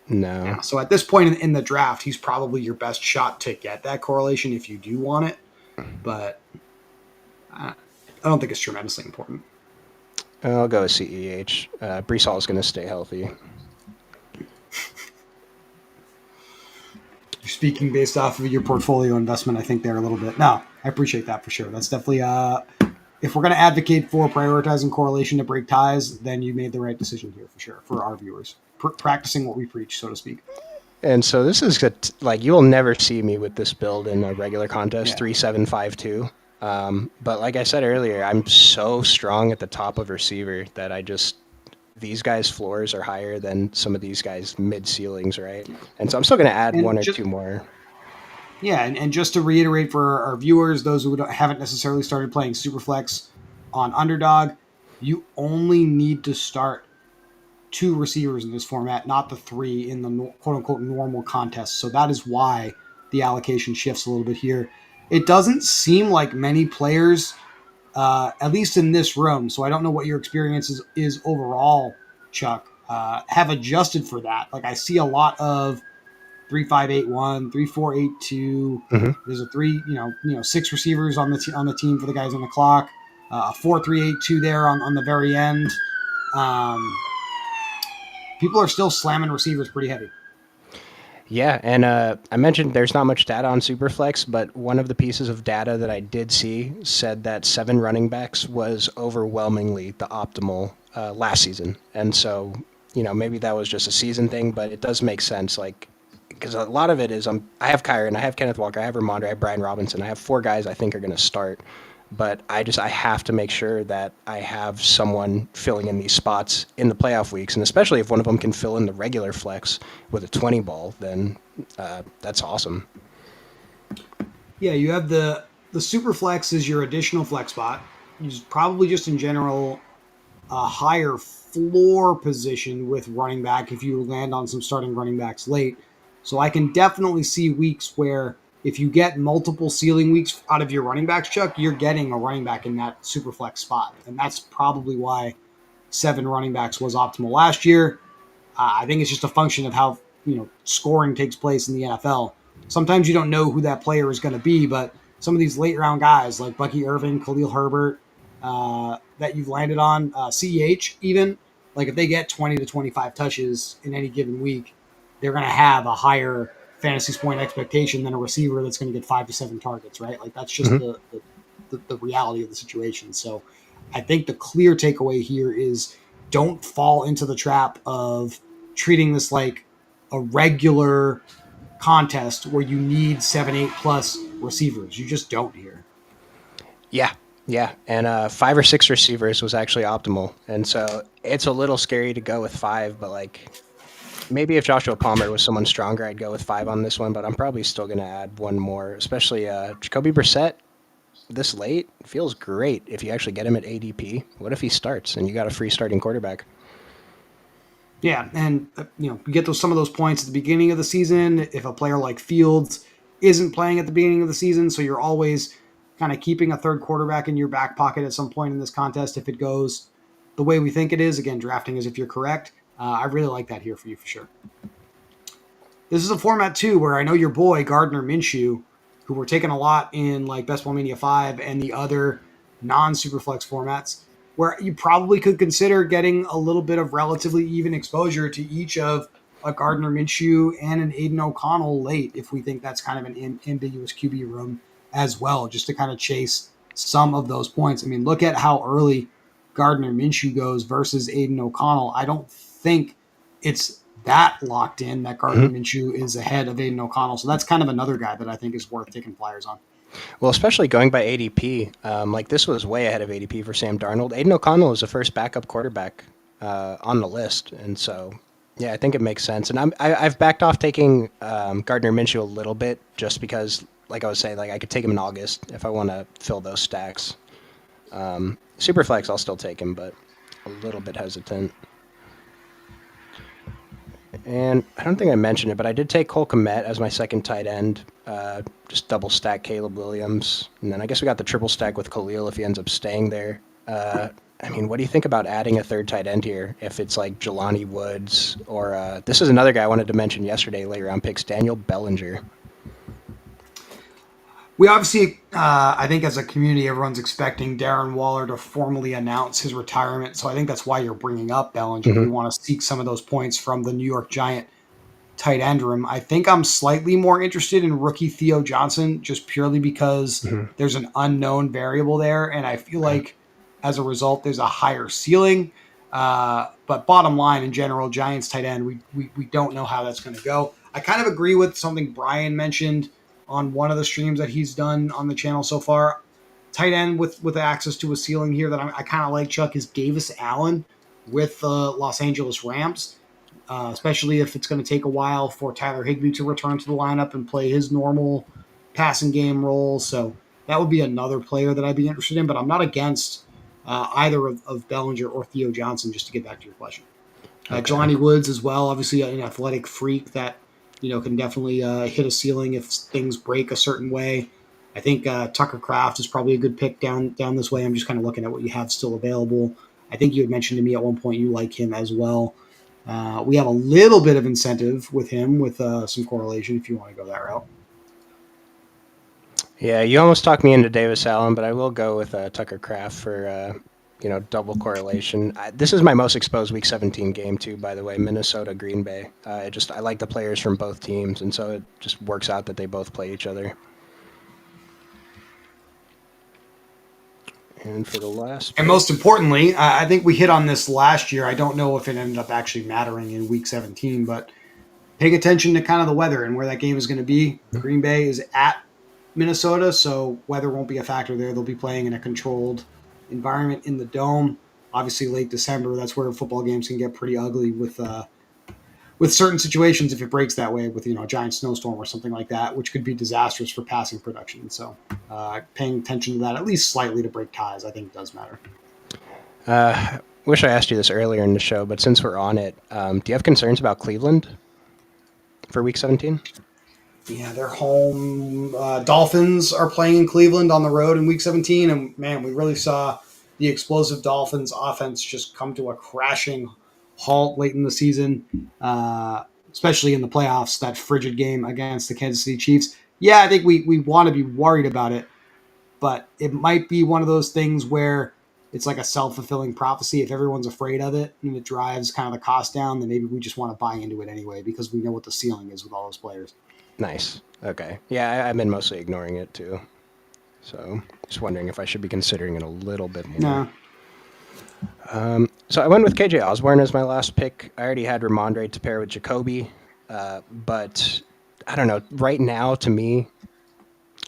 no.
Yeah. So at this point in the draft, he's probably your best shot to get that correlation if you do want it. But I don't think it's tremendously important.
I'll go with CEH. Brees Hall is going to stay healthy.
You're speaking based off of your portfolio investment, I think, there a little bit. No, I appreciate that for sure. That's definitely if we're going to advocate for prioritizing correlation to break ties, then you made the right decision here for sure for our viewers. Practicing what we preach, so to speak.
And so this is good. Like you will never see me with this build in a regular contest,
Yeah.
3-7-5-2. But like I said earlier, I'm so strong at the top of receiver that I just these guys' floors are higher than some of these guys' mid ceilings, right? And so I'm still going to add one
And
or
just
two more.
Yeah, and just to reiterate for our viewers, those who haven't necessarily started playing Superflex on Underdog, you only need to start two receivers in this format, not the three in the quote unquote normal contest. So that is why the allocation shifts a little bit here. It doesn't seem like many players, at least in this room, so I don't know what your experience is overall, Chuck, have adjusted for that. Like I see a lot of 3-5-8-1, 3-4-8-2.
Hmm.
There's a six receivers on the team for the guys on the clock. A 4-3-8-2 there on the very end. Um, people are still slamming receivers pretty heavy.
Yeah, and I mentioned there's not much data on Superflex, but one of the pieces of data that I did see said that 7 running backs was overwhelmingly the optimal last season. And so, maybe that was just a season thing, but it does make sense. Like, because a lot of it is I have Kyron, I have Kenneth Walker, I have Ramondre, I have Brian Robinson, I have 4 guys I think are going to start. But I have to make sure that I have someone filling in these spots in the playoff weeks, and especially if one of them can fill in the regular flex with a 20 ball, then that's awesome.
Yeah, you have the super flex is your additional flex spot. It's probably just in general a higher floor position with running back if you land on some starting running backs late. So I can definitely see weeks where if you get multiple ceiling weeks out of your running backs, Chuck, you're getting a running back in that super flex spot. And that's probably why 7 running backs was optimal last year. I think it's just a function of how scoring takes place in the NFL. Sometimes you don't know who that player is going to be, but some of these late round guys like Bucky Irving, Khalil Herbert, that you've landed on, CEH even, like if they get 20 to 25 touches in any given week, they're going to have a higher fantasy point expectation than a receiver that's going to get 5 to 7 targets, right? Like that's just
Hmm.
the reality of the situation. So I think the clear takeaway here is don't fall into the trap of treating this like a regular contest where you need 7, 8 plus receivers. You just don't here.
Yeah, yeah, and 5 or 6 receivers was actually optimal, and so it's a little scary to go with 5, but like maybe if Joshua Palmer was someone stronger, I'd go with 5 on this one, but I'm probably still going to add one more, especially Jacoby Brissett this late feels great if you actually get him at ADP. What if he starts and you got a free starting quarterback?
Yeah, and you get some of those points at the beginning of the season. If a player like Fields isn't playing at the beginning of the season, so you're always kind of keeping a third quarterback in your back pocket at some point in this contest if it goes the way we think it is. Again, drafting as if you're correct. I really like that here for you for sure. This is a format too where I know your boy Gardner Minshew, who we're taking a lot in like Best Ball Mania 5 and the other non-superflex formats, where you probably could consider getting a little bit of relatively even exposure to each of a Gardner Minshew and an Aiden O'Connell late, if we think that's kind of an ambiguous QB room as well, just to kind of chase some of those points. I mean, look at how early Gardner Minshew goes versus Aiden O'Connell. I don't think it's that locked in that Gardner
Hmm.
Minshew is ahead of Aiden O'Connell. So that's kind of another guy that I think is worth taking flyers on.
Well, especially going by ADP, like this was way ahead of ADP for Sam Darnold. Aiden O'Connell is the first backup quarterback on the list, and so yeah, I think it makes sense. And I've backed off taking Gardner Minshew a little bit just because, like I was saying, like I could take him in August if I want to fill those stacks. Superflex, I'll still take him, but a little bit hesitant. And I don't think I mentioned it, but I did take Cole Kmet as my second tight end. Just double stack Caleb Williams. And then I guess we got the triple stack with Khalil if he ends up staying there. I mean, what do you think about adding a third tight end here? If it's like Jelani Woods or this is another guy I wanted to mention yesterday, later round picks, Daniel Bellinger.
We obviously, I think as a community, everyone's expecting Darren Waller to formally announce his retirement. So I think that's why you're bringing up Bellinger.
Hmm.
You want to seek some of those points from the New York Giant tight end room. I think I'm slightly more interested in rookie Theo Johnson just purely because
Hmm.
there's an unknown variable there. And I feel
Okay.
like as a result, there's a higher ceiling. But bottom line, in general, Giants tight end, we don't know how that's going to go. I kind of agree with something Brian mentioned on one of the streams that he's done on the channel so far. Tight end with access to a ceiling here that I kind of like, Chuck, is Davis Allen with the Los Angeles Rams, especially if it's going to take a while for Tyler Higbee to return to the lineup and play his normal passing game role. So that would be another player that I'd be interested in, but I'm not against either of Bellinger or Theo Johnson, just to get back to your question.
Okay.
Jelani Woods as well, obviously an athletic freak that can definitely hit a ceiling if things break a certain way. I think Tucker Kraft is probably a good pick down this way. I'm just kind of looking at what you have still available. I think you had mentioned to me at one point you like him as well. We have a little bit of incentive with him with some correlation if you want to go that route.
Yeah, you almost talked me into Davis Allen, but I will go with Tucker Kraft for. double correlation. This is my most exposed Week 17 game too, by the way. Minnesota Green Bay. I like the players from both teams, and so it just works out that they both play each other. And for the last
And
pick,
most importantly, I think we hit on this last year. I don't know if it ended up actually mattering in Week 17, but paying attention to kind of the weather and where that game is going to be. Green Bay is at Minnesota, so weather won't be a factor there. They'll be playing in a controlled environment in the dome. Obviously, late December, that's where football games can get pretty ugly with certain situations if it breaks that way with a giant snowstorm or something like that, which could be disastrous for passing production. So, paying attention to that at least slightly to break ties, I think does matter.
wish I asked you this earlier in the show, but since we're on it, do you have concerns about Cleveland for Week 17?
Yeah, they're home. Dolphins are playing in Cleveland on the road in Week 17, and man, we really saw the explosive Dolphins offense just come to a crashing halt late in the season, especially in the playoffs. That frigid game against the Kansas City Chiefs. Yeah, I think we want to be worried about it, but it might be one of those things where it's like a self-fulfilling prophecy. If everyone's afraid of it and it drives kind of the cost down, then maybe we just want to buy into it anyway because we know what the ceiling is with all those players.
Nice. Okay. Yeah, I've been mostly ignoring it too. So just wondering if I should be considering it a little bit more.
No.
So I went with KJ Osborne as my last pick. I already had Ramondre to pair with Jacoby, but I don't know. Right now, to me,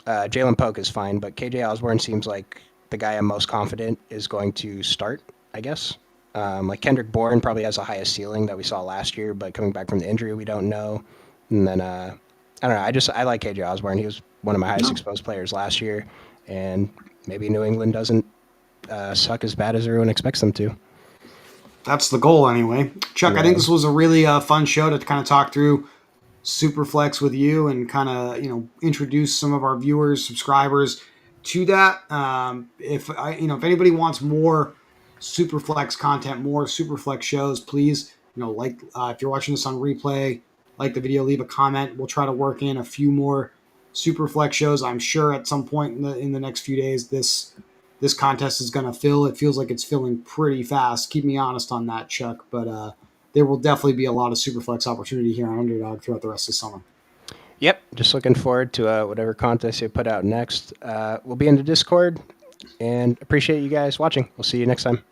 Jalen Polk is fine, but KJ Osborne seems like the guy I'm most confident is going to start, I guess. Like Kendrick Bourne probably has the highest ceiling that we saw last year, but coming back from the injury, we don't know. And then I don't know. I like KJ Osborne. He was one of my highest
No.
exposed players last year, and maybe New England doesn't suck as bad as everyone expects them to.
That's the goal anyway. Chuck, I think
Yeah.
this was a really fun show to kind of talk through Superflex with you and kind of introduce some of our viewers, subscribers to that. If anybody wants more Superflex content, more Superflex shows, please if you're watching this on replay, like the video, leave a comment. We'll try to work in a few more Superflex shows. I'm sure at some point in the next few days this contest is going to fill. It feels like it's filling pretty fast. Keep me honest on that, Chuck. But there will definitely be a lot of Superflex opportunity here on Underdog throughout the rest of the summer.
Yep. Just looking forward to whatever contest you put out next. We'll be in the Discord, and appreciate you guys watching. We'll see you next time.